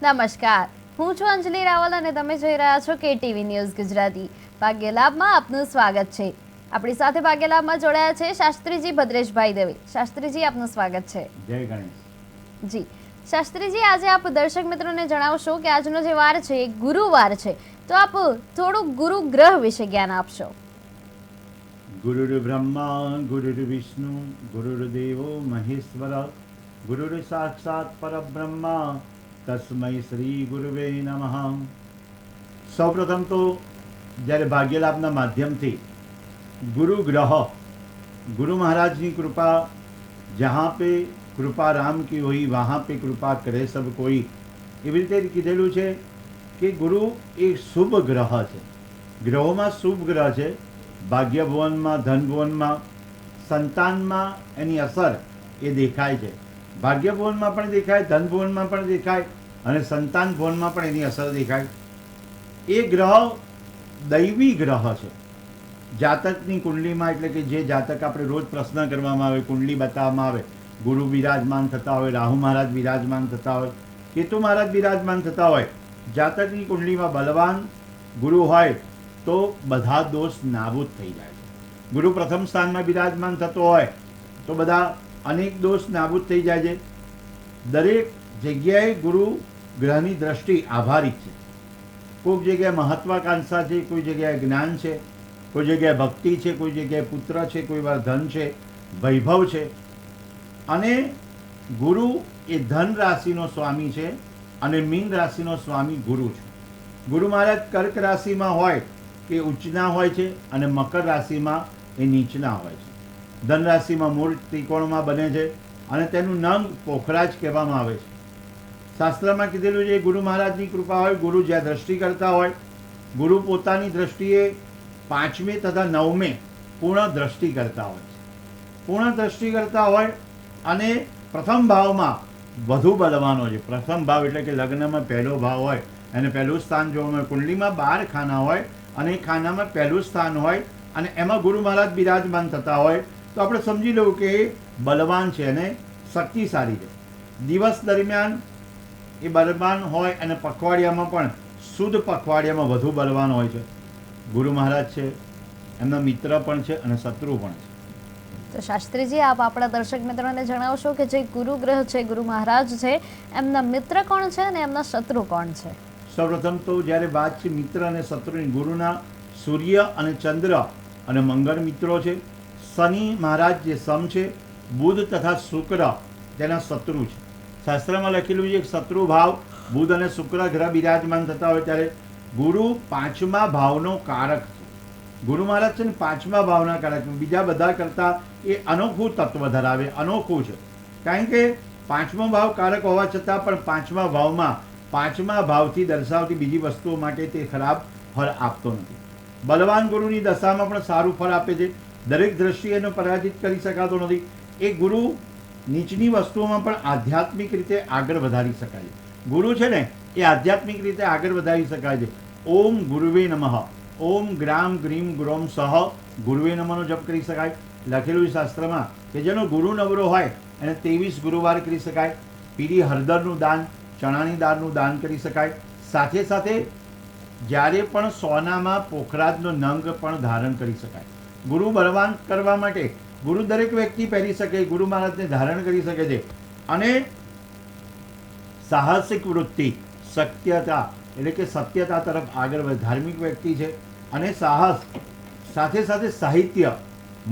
નમસ્કાર, હું છું અંજલિ રાવલ અને તમે જોઈ રહ્યા છો કેટીવી ન્યૂઝ ગુજરાતી. ભાગ્યલાભમાં આપનું સ્વાગત છે. આપણી સાથે ભાગ્યલાભમાં જોડાયા છે શાસ્ત્રીજી ભદ્રેશભાઈ દવે. શાસ્ત્રીજી, આપનું સ્વાગત છે. જય ગણેશ જી શાસ્ત્રીજી, આજે આપ દર્શક મિત્રોને જણાવશો કે આજનો જે વાર છે એ ગુરુવાર છે, તો આપ થોડું ગુરુ ગ્રહ વિશે જ્ઞાન આપશો. ગુરુર બ્રહ્મા ગુરુર વિષ્ણુ ગુરુર્દેવો મહેશ્વર ગુરુર સાક્ષાત પરબ્રહ્મા તસ્મૈ શ્રી ગુરુવે નમઃ. સૌપ્રથમ તો જ્યારે ભાગ્યલાભના માધ્યમથી ગુરુ ગ્રહ, ગુરુ મહારાજની કૃપા, જहाँ पे કૃપા રામ કી હોઈ વहाँ पे કૃપા કરે સબ કોઈ, એવી રીતે કીધેલું છે કે ગુરુ એ શુભ ગ્રહ છે. ગ્રહોમાં શુભ ગ્રહ છે. ભાગ્યભુવનમાં, ધનભુવનમાં, સંતાનમાં એની અસર એ દેખાય છે. ભાગ્યભુવનમાં પણ દેખાય, ધનભુવનમાં પણ દેખાય અને સંતાન ભુવનમાં પણ એની અસર દેખાય. એ ગ્રહ દૈવી ગ્રહ છે. જાતકની કુંડલીમાં, એટલે કે જે જાતક આપણે રોજ પ્રશ્ન કરવામાં આવે, કુંડલી બતાવવામાં આવે, ગુરુ બિરાજમાન થતા હોય, રાહુ મહારાજ બિરાજમાન થતા હોય, કેતુ મહારાજ બિરાજમાન થતા હોય, જાતકની કુંડલીમાં બલવાન ગુરુ હોય તો બધા દોષ નાબૂદ થઈ જાય છે. ગુરુ પ્રથમ સ્થાનમાં બિરાજમાન થતો હોય તો બધા અનેક દોષ નાબૂદ થઈ જાય છે. દરેક જગ્યાએ ગુરુ ગ્રહની દ્રષ્ટિ આભારી છે. કોઈક જગ્યાએ મહત્વાકાંક્ષા છે, કોઈ જગ્યાએ જ્ઞાન છે, કોઈ જગ્યાએ ભક્તિ છે, કોઈ જગ્યાએ પુત્ર છે, કોઈ વાર ધન છે, વૈભવ છે. અને ગુરુ એ ધન રાશિનો સ્વામી છે અને મીન રાશિનો સ્વામી ગુરુ છે. ગુરુ મહારાજ કર્ક રાશિમાં હોય કે ઉચ્ચના હોય છે અને મકર રાશિમાં એ નીચના હોય છે. ધન રાશિમાં મૂળ ત્રિકોણમાં બને છે અને તેનું નામ પોખરાજ કહેવામાં આવે છે. શાસ્ત્રમાં કીધેલું છે ગુરુ મહારાજની કૃપા હોય, ગુરુ જ્યાં દ્રષ્ટિ કરતા હોય, ગુરુ પોતાની દ્રષ્ટિએ 5મે તથા 9મે પૂર્ણ દ્રષ્ટિ કરતા હોય છે. પૂર્ણ દ્રષ્ટિ કરતા હોય અને પ્રથમ ભાવમાં વધુ બલવાન હોય છે. પ્રથમ ભાવ એટલે કે લગ્નમાં પહેલો ભાવ હોય એને પહેલું સ્થાન જોવાનું હોય. કુંડલીમાં 12 ખાના હોય અને એ ખાનામાં પહેલું સ્થાન હોય અને એમાં ગુરુ મહારાજ બિરાજમાન થતા હોય તો આપણે સમજી લઉં કે એ બલવાન છે અને શક્તિશાળી છે. દિવસ દરમિયાન એ બલવાન હોય અને પખવાડિયામાં પણ શુદ્ધ પખવાડિયામાં વધુ બલવાન હોય છે. ગુરુ મહારાજ છે, એમના મિત્ર પણ છે અને શત્રુ પણ છે. તો શાસ્ત્રીજી, આપ આપણા દર્શક મિત્રોને જણાવશો કે જે ગુરુ ગ્રહ છે, ગુરુ મહારાજ છે, એમના મિત્ર કોણ છે અને એમના શત્રુ કોણ છે? સૌપ્રથમ તો જ્યારે વાત છે મિત્ર અને શત્રુની, ગુરુના સૂર્ય અને ચંદ્ર અને મંગળ મિત્રો છે. શનિ મહારાજ જે સમ છે, બુધ તથા શુક્ર તેના શત્રુ છે. શાસ્ત્રમાં લખેલું છે શત્રુ ભાવ બુધ અને શુક્ર ગ્રહ બિરાજમાન થતા હોય ત્યારે ગુરુ 5મા ભાવનો કારક છે. ગુરુ મહારાજ છે ને 5મા ભાવના કારક, બીજા બધા કરતાં એ અનોખું તત્વ ધરાવે, અનોખું છે. કારણ કે 5મો ભાવ કારક હોવા છતાં પણ 5મા ભાવમાં 5મા ભાવથી દર્શાવતી બીજી વસ્તુઓ માટે તે ખરાબ ફળ આપતો નથી. બલવાન ગુરુની દશામાં પણ સારું ફળ આપે છે. દરેક દ્રષ્ટિએ એનો પરાજિત કરી શકાતો નથી. એ ગુરુ નીચની વસ્તુઓમાં પણ આધ્યાત્મિક રીતે આગળ વધારી શકાય છે. ગુરુ છે ને એ આધ્યાત્મિક રીતે આગળ વધારી શકાય છે. ઓમ ગુરુવે નમઃ, ઓમ ગ્રામ ગ્રીમ ગ્રોમ સહ ગુરુવે નમઃનો જપ કરી શકાય. લખેલું છે શાસ્ત્રમાં કે જેનો ગુરુ નબળો હોય એને 23 ગુરુવાર કરી શકાય. પીળી હળદરનું દાન, ચણાની દાળનું દાન કરી શકાય. સાથે સાથે જ્યારે પણ સોનામાં પોખરાજનો નંગ પણ ધારણ કરી શકાય. ગુરુ બળવાન કરવા માટે ગુરુ દરેક વ્યક્તિ પહેરી શકે, ગુરુ મહારાજને ધારણ કરી શકે છે. અને સાહસિક વૃત્તિ, સત્યતા એટલે કે સત્યતા તરફ આગળ વધે, ધાર્મિક વ્યક્તિ છે અને સાહસ, સાથે સાથે સાહિત્ય,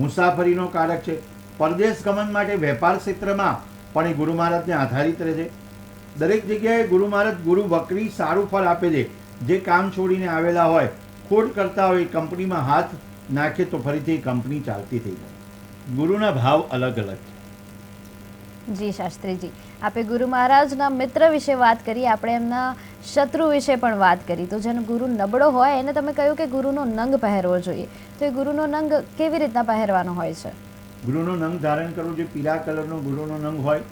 મુસાફરીનો કારક છે. પરદેશ ગમન માટે વેપાર ક્ષેત્રમાં પણ એ ગુરુ મહારાજને આધારિત રહે છે. દરેક જગ્યાએ ગુરુ મહારાજ ગુરુ વક્રી સારું ફળ આપે છે. જે કામ છોડીને આવેલા હોય, ખોટ કરતા હોય, કંપનીમાં હાથ નાખે તો ફરીથી કંપની ચાલતી થઈ જાય. ગુરુના ભાવ અલગ અલગ છે. જી શાસ્ત્રીજી, આપે ગુરુ મહારાજના મિત્ર વિશે વાત કરી, આપણે એમના શત્રુ વિશે પણ વાત કરી. તો જેનો ગુરુ નબળો હોય એને તમે કહ્યું કે ગુરુનો નંગ પહેરવો જોઈએ, તો એ ગુરુનો નંગ કેવી રીતના પહેરવાનો હોય છે? ગુરુનો નંગ ધારણ કરવો જોઈએ. પીળા કલરનો ગુરુનો નંગ હોય,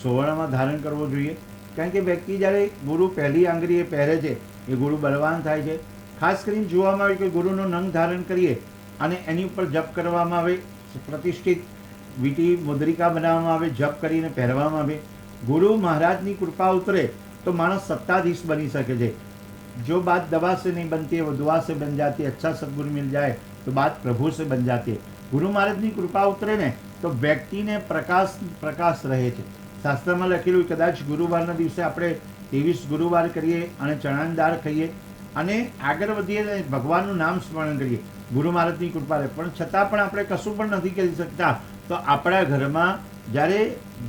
સુવર્ણમાં ધારણ કરવો જોઈએ. કારણ કે વ્યક્તિ જ્યારે ગુરુ પહેલી આંગળી એ પહેરે છે એ ગુરુ બળવાન થાય છે. ખાસ કરીને જોવામાં આવે કે ગુરુનો નંગ ધારણ કરીએ અને એની ઉપર જપ કરવામાં આવે, પ્રતિષ્ઠિત વીટી મુદ્રિકા બનાવવામાં આવે, જપ કરીને પહેરવામાં આવે. ગુરુ મહારાજની કૃપા ઉતરે तो मानस सत्ताधीश बनी सके छे। जो बात दवा से नहीं बनती है वो दुआ से बन जाती है। अच्छा सदगुरु मिल जाए तो बात प्रभु से बन जाती है। गुरु महाराज की कृपा उतरे ने तो व्यक्ति ने प्रकाश प्रकाश रहे छे। शास्त्र में लखेलू कदाच गुरुवार दिवसे આપણે 23 गुरुवार करिए અને ચણાની દાળ ખાઈએ અને આગળ વધીએ અને ભગવાનનું નામ સ્મરણ કરીએ, ગુરુ મહારાજની કૃપા રહે. પણ છતાં પણ આપણે કશું પણ નથી કરી શકતા. તો આપણા ઘરમાં જ્યારે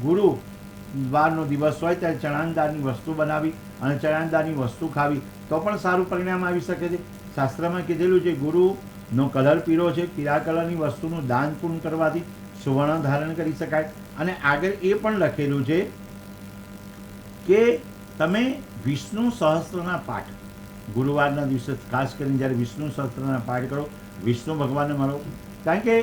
ગુરુવારનો દિવસ હોય ત્યારે ચણાની દાળની વસ્તુ બનાવી અને ચણાની દાળની વસ્તુ ખાવી તો પણ સારું પરિણામ આવી શકે છે. શાસ્ત્રમાં કીધેલું છે ગુરુનો કલર પીળો છે, પીળા કલરની વસ્તુનું દાન પૂર્ણ કરવાથી સુવર્ણ ધારણ કરી શકાય. અને આગળ એ પણ લખેલું છે કે તમે વિષ્ણુ સહસ્ત્રના પાઠ ગુરુવારના દિવસે ખાસ કરીને જ્યારે વિષ્ણુ સહસ્ત્રના પાઠ કરો, વિષ્ણુ ભગવાનને મળો. કારણ કે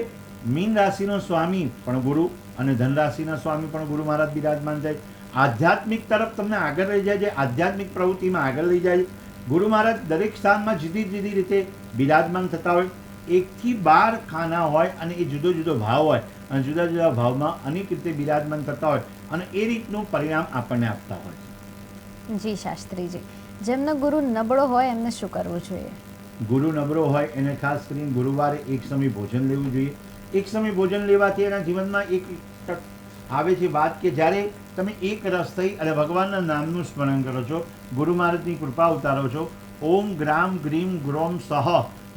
મીન રાશિનો સ્વામી પણ ગુરુ અને ધન રાશિના સ્વામી પણ ગુરુ મહારાજ બિરાજમાન થાય. આધ્યાત્મિક તરફ તમને આગળ લઈ જાય છે, આધ્યાત્મિક પ્રવૃત્તિમાં આગળ લઈ જાય છે. ગુરુ મહારાજ દરેક સ્થાનમાં જુદી જુદી રીતે બિરાજમાન થતા હોય. 1 થી 12 ખાના હોય અને એ જુદો જુદો ભાવ હોય અને જુદા જુદા ભાવમાં અનેક રીતે બિરાજમાન થતા હોય અને એ રીતનું પરિણામ આપણને આપતા હોય છે. જી શાસ્ત્રીજી, જેમનો ગુરુ નબળો હોય એમને શું કરવું જોઈએ? ગુરુ નબળો હોય એને ખાસ કરીને ગુરુવારે એક સમય ભોજન લેવું જોઈએ. એક સમય ભોજન લેવાથી એના જીવનમાં એક આવે છે વાત કે જ્યારે તમે એક રસ થઈ અને ભગવાનના નામનું સ્મરણ કરો છો, ગુરુ મહારાજની કૃપા ઉતારો છો, ઓમ ગ્રામ ગ્રીમ ગ્રોમ સહ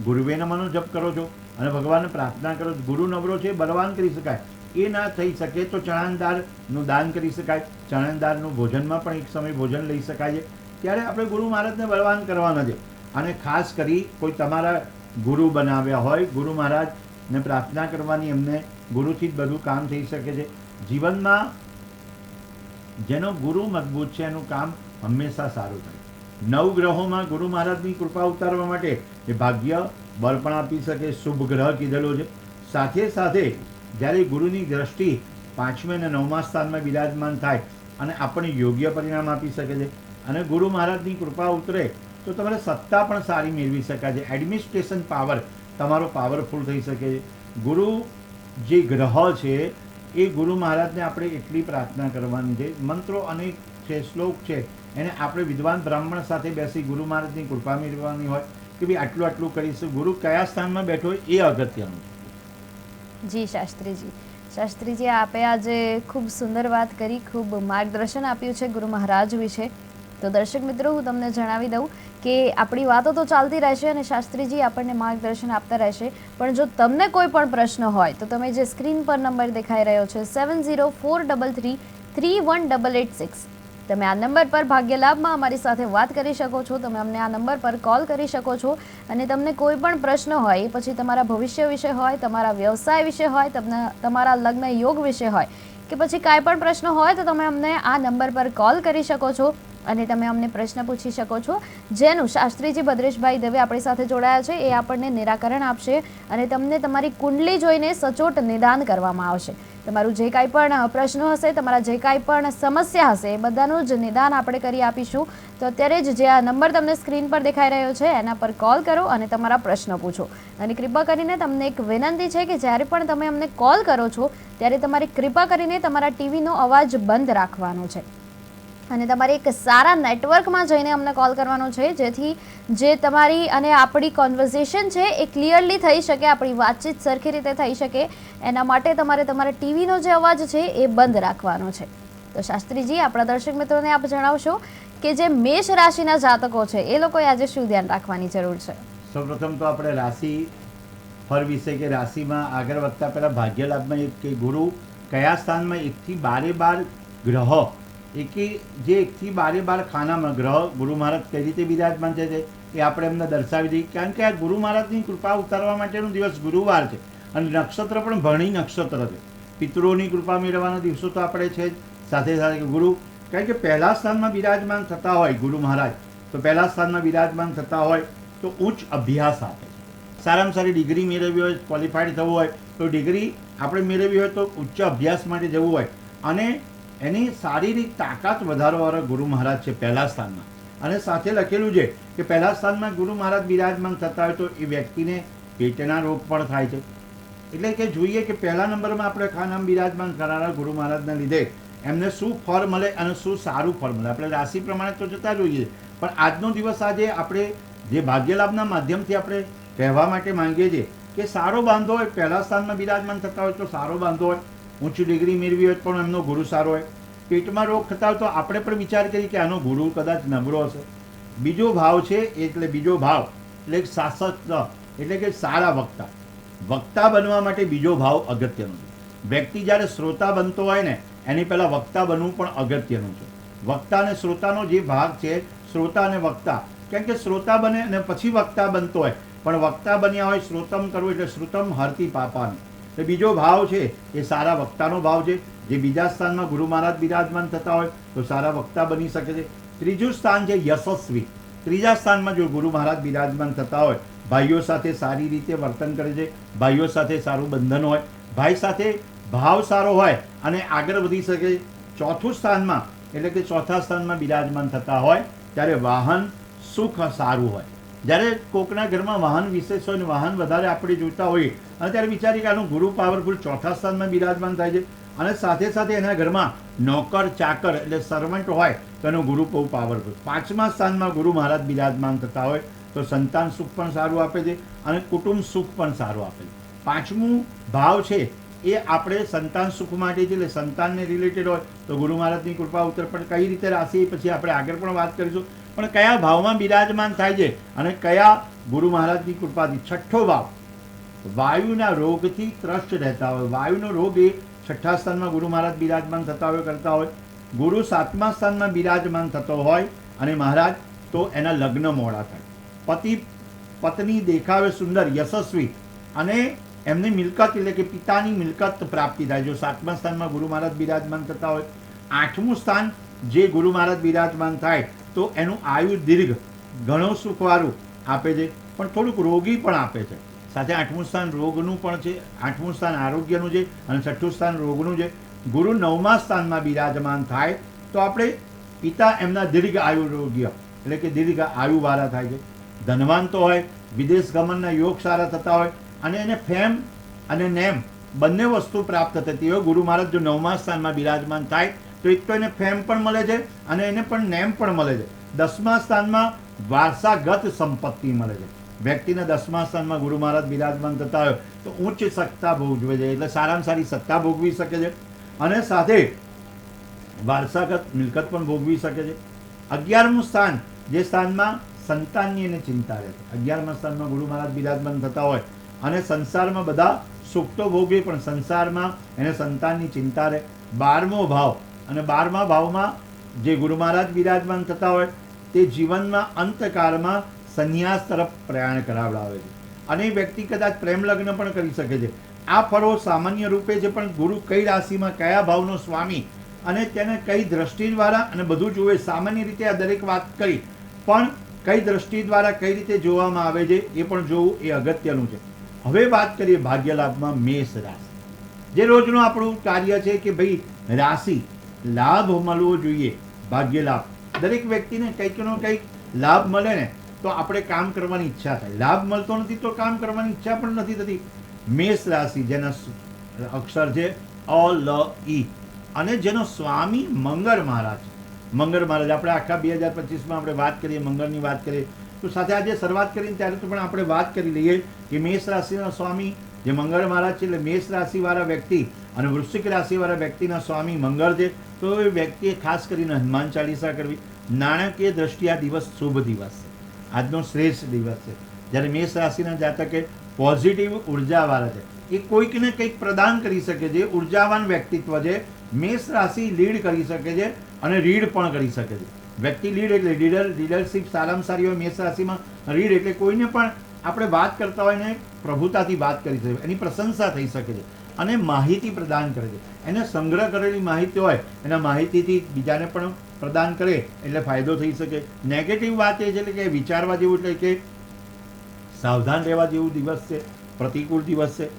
ગુરુવે નમઃનો જપ કરો છો અને ભગવાનને પ્રાર્થના કરો છો. ગુરુ નબળો છે, બળવાન કરી શકાય. એ ના થઈ શકે તો ચણાની દાળનું દાન કરી શકાય. ચણાની દાળનું ભોજનમાં પણ એક સમય ભોજન લઈ શકાય છે. ત્યારે આપણે ગુરુ મહારાજને બળવાન કરવાના છે. અને ખાસ કરી કોઈ તમારા ગુરુ બનાવ્યા હોય, ગુરુ મહારાજને પ્રાર્થના કરવાની, એમને ગુરુથી જ બધું કામ થઈ શકે છે. જીવનમાં જેનો ગુરુ મજબૂત છે એનું કામ હંમેશા સારું થાય. 9 ગ્રહોમાં ગુરુ મહારાજની કૃપા ઉતારવા માટે એ ભાગ્ય બળ પણ આપી શકે, શુભ ગ્રહ કીધેલો છે. સાથે સાથે જ્યારે ગુરુની દ્રષ્ટિ 5મે અને 9મા સ્થાનમાં બિરાજમાન થાય અને આપણને યોગ્ય પરિણામ આપી શકે છે. અને ગુરુ મહારાજની કૃપા ઉતરે તો તમારે સત્તા પણ સારી મેળવી શકાય છે. એડમિનિસ્ટ્રેશન પાવર તમારો પાવરફુલ થઈ શકે છે. ગુરુ જે ગ્રહ છે એ ગુરુ મહારાજને આપણે એટલી પ્રાર્થના કરવાની છે. મંત્રો અનેક છે, શ્લોક છે, એને આપણે વિદ્વાન બ્રાહ્મણ સાથે બેસી ગુરુ મહારાજની કૃપા મેળવવાની હોય કે ભાઈ આટલું આટલું કરીશું. ગુરુ કયા સ્થાનમાં બેઠો હોય એ અગત્યનું છે. જી શાસ્ત્રીજી, શાસ્ત્રીજી આપે આજે ખૂબ સુંદર વાત કરી, ખૂબ માર્ગદર્શન આપ્યું છે ગુરુ મહારાજ વિશે. તો દર્શક મિત્રો, હું તમને જણાવી દઉં કે આપણી વાતો તો ચાલતી રહેશે અને શાસ્ત્રીજી આપણને માર્ગદર્શન આપતા રહેશે. પણ જો તમને કોઈ પણ પ્રશ્ન હોય તો તમે જે સ્ક્રીન પર નંબર દેખાઈ રહ્યો છે 7043331886, તમે આ નંબર પર ભાગ્ય લાભમાં અમારી સાથે વાત કરી શકો છો. તમે અમને આ નંબર પર કોલ કરી શકો છો અને તમને કોઈ પણ પ્રશ્ન હોય, એ પછી તમારા ભવિષ્ય વિશે હોય, તમારા વ્યવસાય વિશે હોય, તમારા લગ્ન યોગ વિશે હોય કે પછી કાંઈ પણ પ્રશ્ન હોય તો તમે અમને આ નંબર પર કોલ કરી શકો છો અને તમે અમને પ્રશ્ન પૂછી શકો છો, જેનું શાસ્ત્રીજી ભદ્રેશભાઈ દવે આપણી સાથે જોડાયા છે. એ આપણને નિરાકરણ આપશે અને તમને તમારી કુંડલી જોઈને સચોટ નિદાન કરવામાં આવશે. તમારું જે કાંઈ પણ પ્રશ્નો હશે, તમારા જે કાંઈ પણ સમસ્યા હશે, એ બધાનું જ નિદાન આપણે કરી આપીશું. તો અત્યારે જ જે આ નંબર તમને સ્ક્રીન પર દેખાઈ રહ્યો છે એના પર કોલ કરો અને તમારા પ્રશ્નો પૂછો. અને કૃપા કરીને તમને એક વિનંતી છે કે જ્યારે પણ તમે અમને કોલ કરો છો ત્યારે તમારી કૃપા કરીને તમારા ટીવીનો અવાજ બંધ રાખવાનો છે અને તમારે એક સારા નેટવર્કમાં જઈને અમને કોલ કરવાનો છે, જેથી જે તમારી અને આપણી કોન્વર્ઝેશન છે એ ક્લિયરલી થઈ શકે, આપણી વાતચીત સરખી રીતે થઈ શકે. એના માટે તમારે તમારા ટીવીનો જે અવાજ છે એ બંધ રાખવાનો છે. તો શાસ્ત્રીજી, આપણા દર્શક મિત્રોને આપ જણાવશો કે જે મેષ રાશિના જાતકો છે એ લોકોએ આજે શું ધ્યાન રાખવાની જરૂર છે? સૌપ્રથમ તો આપણે રાશિ ફળ વિશે કે રાશિમાં આગળ વધતા પહેલાં ભાગ્ય લાભમાં એક કે ગુરુ કયા સ્થાનમાં 1 થી 12 ગ્રહ, જે 1 થી 12 ખાનામાં ગ્રહ ગુરુ મહારાજ કઈ રીતે બિરાજમાન છે એ આપણે એમને દર્શાવી દઈએ. કારણ કે આ ગુરુ મહારાજની કૃપા ઉતારવા માટેનો દિવસ ગુરુવાર છે અને નક્ષત્ર પણ ભરણી નક્ષત્ર છે. પિતૃઓની કૃપા મેળવવાના દિવસો તો આપણે છે જ. સાથે સાથે ગુરુ, કારણ કે પહેલા સ્થાનમાં બિરાજમાન થતા હોય ગુરુ મહારાજ, તો પહેલા સ્થાનમાં બિરાજમાન થતા હોય તો ઉચ્ચ અભ્યાસ આપે છે. સારામાં સારી ડિગ્રી મેળવવી હોય, ક્વોલિફાઈડ થવું હોય તો ડિગ્રી આપણે મેળવવી હોય તો ઉચ્ચ અભ્યાસ માટે જવું હોય અને એની શારીરિક તાકાત વધારવાવાળા ગુરુ મહારાજ છે પહેલા સ્થાનમાં. અને સાથે લખેલું છે કે પહેલા સ્થાનમાં ગુરુ મહારાજ બિરાજમાન થતા હોય તો એ વ્યક્તિને પેટના રોગ પણ થાય છે. એટલે કે જોઈએ કે પહેલા નંબરમાં આપણે ખાનામાં બિરાજમાન કરનારા ગુરુ મહારાજના લીધે એમને શું ફળ મળે અને શું સારું ફળ મળે. આપણે રાશિ પ્રમાણે તો જતા જોઈએ, પણ આજનો દિવસ આજે આપણે જે ભાગ્યલાભના માધ્યમથી આપણે કહેવા માટે માંગીએ છીએ કે સારો બાંધો હોય, પહેલા સ્થાનમાં બિરાજમાન થતા હોય તો સારો બાંધો હોય, ઊંચી ડિગ્રી મેળવી હોય પણ એમનો ગુરુ સારો હોય, પેટમાં રોગ થતા હોય તો આપણે પણ વિચાર કરીએ કે આનો ગુરુ કદાચ નબળો હશે. બીજો ભાવ છે એટલે બીજો ભાવ એટલે શાસક એટલે કે સારા વક્તા. વક્તા બનવા માટે બીજો ભાવ અગત્યનો છે. વ્યક્તિ જ્યારે શ્રોતા બનતો હોય ને એની પહેલાં વક્તા બનવું પણ અગત્યનું છે. વક્તા અને શ્રોતાનો જે ભાગ છે, શ્રોતા અને વક્તા, કેમ કે શ્રોતા બને અને પછી વક્તા બનતો હોય, પણ વક્તા બન્યા હોય શ્રોતમ કરવું એટલે શ્રુતમ હરતી પાપાની. તો બીજો ભાવ છે એ સારા વક્તાનો ભાવ છે. જે બીજા સ્થાનમાં ગુરુ મહારાજ બિરાજમાન થતા હોય તો સારા વક્તા બની શકે છે. ત્રીજું સ્થાન છે યશસ્વી. ત્રીજા સ્થાનમાં જો ગુરુ મહારાજ બિરાજમાન થતા હોય, ભાઈઓ સાથે સારી રીતે વર્તન કરે છે, ભાઈઓ સાથે સારું બંધન હોય, ભાઈ સાથે ભાવ સારો હોય અને આગળ વધી શકે. ચોથું સ્થાનમાં એટલે કે ચોથા સ્થાનમાં બિરાજમાન થતા હોય ત્યારે વાહન સુખ સારું હોય. જ્યારે કોકના ઘરમાં વાહન વિશેષ હોય ને વાહન વધારે આપણે જોતા હોઈએ અને ત્યારે વિચારીએ કે આનું ગુરુ પાવરફુલ ચોથા સ્થાનમાં બિરાજમાન થાય છે અને સાથે સાથે એના ઘરમાં નોકર ચાકર એટલે સર્વન્ટ હોય તો એનો ગુરુ બહુ પાવરફુલ. પાંચમા સ્થાનમાં ગુરુ મહારાજ બિરાજમાન થતા હોય તો સંતાન સુખ પણ સારું આપે છે અને કુટુંબ સુખ પણ સારું આપે છે. પાંચમું ભાવ છે એ આપણે સંતાન સુખ માટે છે, એટલે સંતાનને રિલેટેડ હોય તો ગુરુ મહારાજની કૃપા ઉત્તર. પણ કઈ રીતે રાશિ પછી આપણે આગળ પણ વાત કરીશું, પણ કયા ભાવમાં બિરાજમાન થાય છે અને કયા ગુરુ મહારાજની કૃપાથી. છઠ્ઠો ભાવ વાયુના રોગથી ત્રસ્ત રહેતા હોય. વાયુનો રોગ એ છઠ્ઠા સ્થાનમાં ગુરુ મહારાજ બિરાજમાન થતા હોય કરતા હોય. ગુરુ સાતમા સ્થાનમાં બિરાજમાન થતો હોય અને મહારાજ તો એના લગ્ન મોડા થાય. પતિ પત્ની દેખાવે સુંદર યશસ્વી અને એમની મિલકત એટલે કે પિતાની મિલકત પ્રાપ્તિ થાય જો સાતમા સ્થાનમાં ગુરુ મહારાજ બિરાજમાન થતા હોય. આઠમું સ્થાન જે ગુરુ મહારાજ બિરાજમાન થાય તો એનું આયુ દીર્ઘ ઘણું સુખવાળું આપે છે, પણ થોડુંક રોગી પણ આપે છે. સાથે આઠમું સ્થાન રોગનું પણ છે, આઠમું સ્થાન આરોગ્યનું છે અને છઠ્ઠું સ્થાન રોગનું છે. ગુરુ નવમા સ્થાનમાં બિરાજમાન થાય તો આપણે પિતા એમના દીર્ઘ આયુરોગ્ય એટલે કે દીર્ઘ આયુવાળા થાય છે. ધનવાન તો હોય, વિદેશ ગમનના યોગ સારા થતા હોય અને એને ફેમ અને નેમ બંને વસ્તુ પ્રાપ્ત થતી હોય. ગુરુ મહારાજ જો નવમા સ્થાનમાં બિરાજમાન થાય તો એક તો એને ફેમ પણ મળે છે અને એને પણ નેમ પણ મળે છે. દસમા સ્થાનમાં વારસાગત સંપત્તિ મળે છે. વ્યક્તિના દસમા સ્થાનમાં ગુરુ મહારાજ બિરાજમાન થતા હોય તો ઉચ્ચ સત્તા ભોગવે છે, એટલે સારામાં સારી સત્તા ભોગવી શકે છે અને સાથે વારસાગત મિલકત પણ ભોગવી શકે છે. 11મું સ્થાન જે સ્થાનમાં સંતાનની એને ચિંતા રહે છે. 11મા સ્થાનમાં ગુરુ મહારાજ બિરાજમાન થતા હોય અને સંસારમાં બધા સુખ તો ભોગવે પણ સંસારમાં એને સંતાનની ચિંતા રહે. 12મો ભાવ અને 12મા ભાવમાં જે ગુરુ મહારાજ બિરાજમાન થતા હોય તે જીવનમાં અંતકાળમાં સંન્યાસ તરફ પ્રયાણ કરાવડાવે છે અને વ્યક્તિ કદાચ પ્રેમ લગ્ન પણ કરી શકે છે. આ ફળો સામાન્ય રૂપે છે, પણ ગુરુ કઈ રાશિમાં કયા ભાવનો સ્વામી અને તેને કઈ દ્રષ્ટિ દ્વારા અને બધું જોવે. સામાન્ય રીતે આ દરેક વાત કરી, પણ કઈ દ્રષ્ટિ દ્વારા કઈ રીતે જોવામાં આવે છે એ પણ જોવું એ અગત્યનું છે. હવે વાત કરીએ ભાગ્યલાભમાં મેષ રાશિ. જે રોજનું આપણું કાર્ય છે કે ભાઈ રાશિ લાભ મળવો જોઈએ. ભાગ્યલાભ દરેક વ્યક્તિને કંઈકનો કંઈક લાભ મળે ને તો આપણે કામ કરવાની ઈચ્છા થાય. લાભ મળતો નથી તો કામ કરવાની ઈચ્છા પણ નથી થતી. મેષ રાશિ જેના અક્ષર છે અ લ ઈ અને જેનો સ્વામી મંગળ મહારાજ. મંગળ મહારાજ આપણે આખા 2025માં આપણે વાત કરીએ, મંગળની વાત કરીએ તો સાથે આજે શરૂઆત કરીને ત્યારે તો પણ આપણે વાત કરી લઈએ કે મેષ રાશિના સ્વામી જે મંગળ મહારાજ છે, એટલે મેષ રાશિવાળા વ્યક્તિ અને વૃશ્ચિક રાશિવાળા વ્યક્તિના સ્વામી મંગળ છે. તો એ વ્યક્તિએ ખાસ કરીને હનુમાન ચાલીસા કરવી. નાણાકીય દ્રષ્ટિએ આ દિવસ શુભ દિવસ છે, આજનો શ્રેષ્ઠ દિવસ છે. જ્યારે મેષ રાશિના જાતકે પોઝિટિવ ઉર્જાવાળા છે, એ કોઈકને કંઈક પ્રદાન કરી શકે છે. ઉર્જાવાન વ્યક્તિત્વ છે. મેષ રાશિ લીડ કરી શકે છે અને રીડ પણ કરી શકે છે. વ્યક્તિ લીડ એટલે લીડરશીપ સારામાં સારી હોય. મેષ રાશિમાં રીડ એટલે કોઈને પણ આપણે વાત કરતા હોય ને પ્રભુતાથી વાત કરી શકે, એની પ્રશંસા થઈ શકે છે અને માહિતી પ્રદાન કરે છે. એને સંગ્રહ કરેલી માહિતી હોય એના માહિતીથી બીજાને પણ પ્રદાન કરે એટલે ફાયદો થઈ શકે. નેગેટિવ વાત એ છે એટલે કે વિચારવા જેવું એટલે કે સાવધાન રહેવા જેવું દિવસ છે, પ્રતિકૂળ દિવસ છે.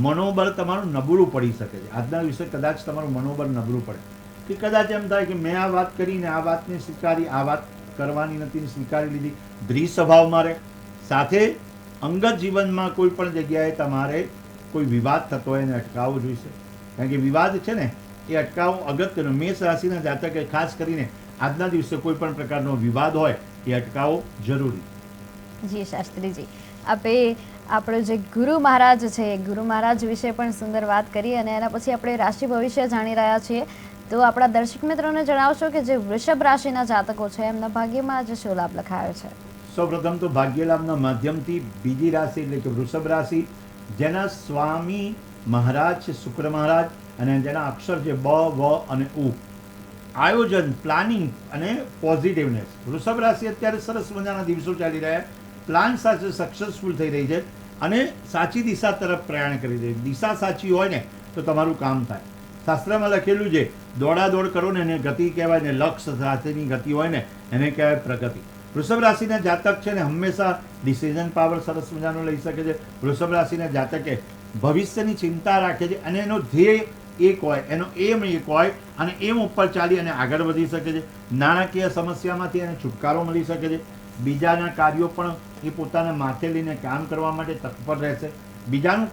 મનોબળ તમારું નબળું પડી શકે છે. આજના દિવસે કદાચ તમારું મનોબળ નબળું પડે કે કદાચ એમ થાય કે મેં આ વાત કરીને આ વાતને સ્વીકારી, આ વાત કરવાની નથી સ્વીકારી લીધી. દ્વિ સ્વભાવમાં રહે. સાથે અંગત જીવનમાં કોઈ પણ જગ્યાએ તમારે કોઈ વિવાદ થતો હોય એને અટકાવવો જોઈશે. કારણ કે વિવાદ છે ને એ અટકાવવું અગત્યનું. મેષ રાશિના જાતકે ખાસ કરીને આજના દિવસે કોઈ પણ પ્રકારનો વિવાદ હોય એ અટકાવવો જરૂરી. જી શાસ્ત્રીજી, આપે આપણો જે ગુરુ મહારાજ છે ગુરુ મહારાજ વિશે પણ સુંદર વાત કરી અને એના પછી આપણે રાશિ ભવિષ્ય જાણી રહ્યા છીએ. તો આપણા દર્શક મિત્રોને જણાવશો કે જે વૃષભ રાશિના જાતકો છે એમના ભાગ્યમાં આજે શું લાભ લખાયો છે? સૌપ્રથમ તો ભાગ્યલાભના માધ્યમથી બીજી રાશિ એટલે કે વૃષભ રાશિ, જેના સ્વામી મહારાજ છે શુક્ર મહારાજ અને જેના અક્ષર છે બ, વ અને ઉ. આયોજન, પ્લાનિંગ અને પોઝિટિવનેસ. વૃષભ રાશિ અત્યારે સરસ મજાના દિવસો ચાલી રહ્યા. પ્લાન સાથે સક્સેસફુલ થઈ રહી છે અને સાચી દિશા તરફ પ્રયાણ કરી રહી છે. દિશા સાચી હોય ને તો તમારું કામ થાય. શાસ્ત્રમાં લખેલું છે દોડાદોડ કરો ને એને ગતિ કહેવાય ને લક્ષ્ય સાથેની ગતિ હોય ને એને કહેવાય પ્રગતિ. વૃષભ રાશિના જાતક છે ને હંમેશા ડિસિઝન પાવર સરસ મજાનો લઈ શકે છે. વૃષભ રાશિના જાતકે ભવિષ્યની ચિંતા રાખે છે અને એનો ધ્યેય એક હોય, એનો એમ એક હોય અને એમ ઉપર ચાલી અને આગળ વધી શકે છે. નાણાકીય સમસ્યામાંથી એને છુટકારો મળી શકે છે. બીજાના કાર્યો પણ એ પોતાના માથે લઈને કામ કરવા માટે તત્પર રહેશે. બીજાનું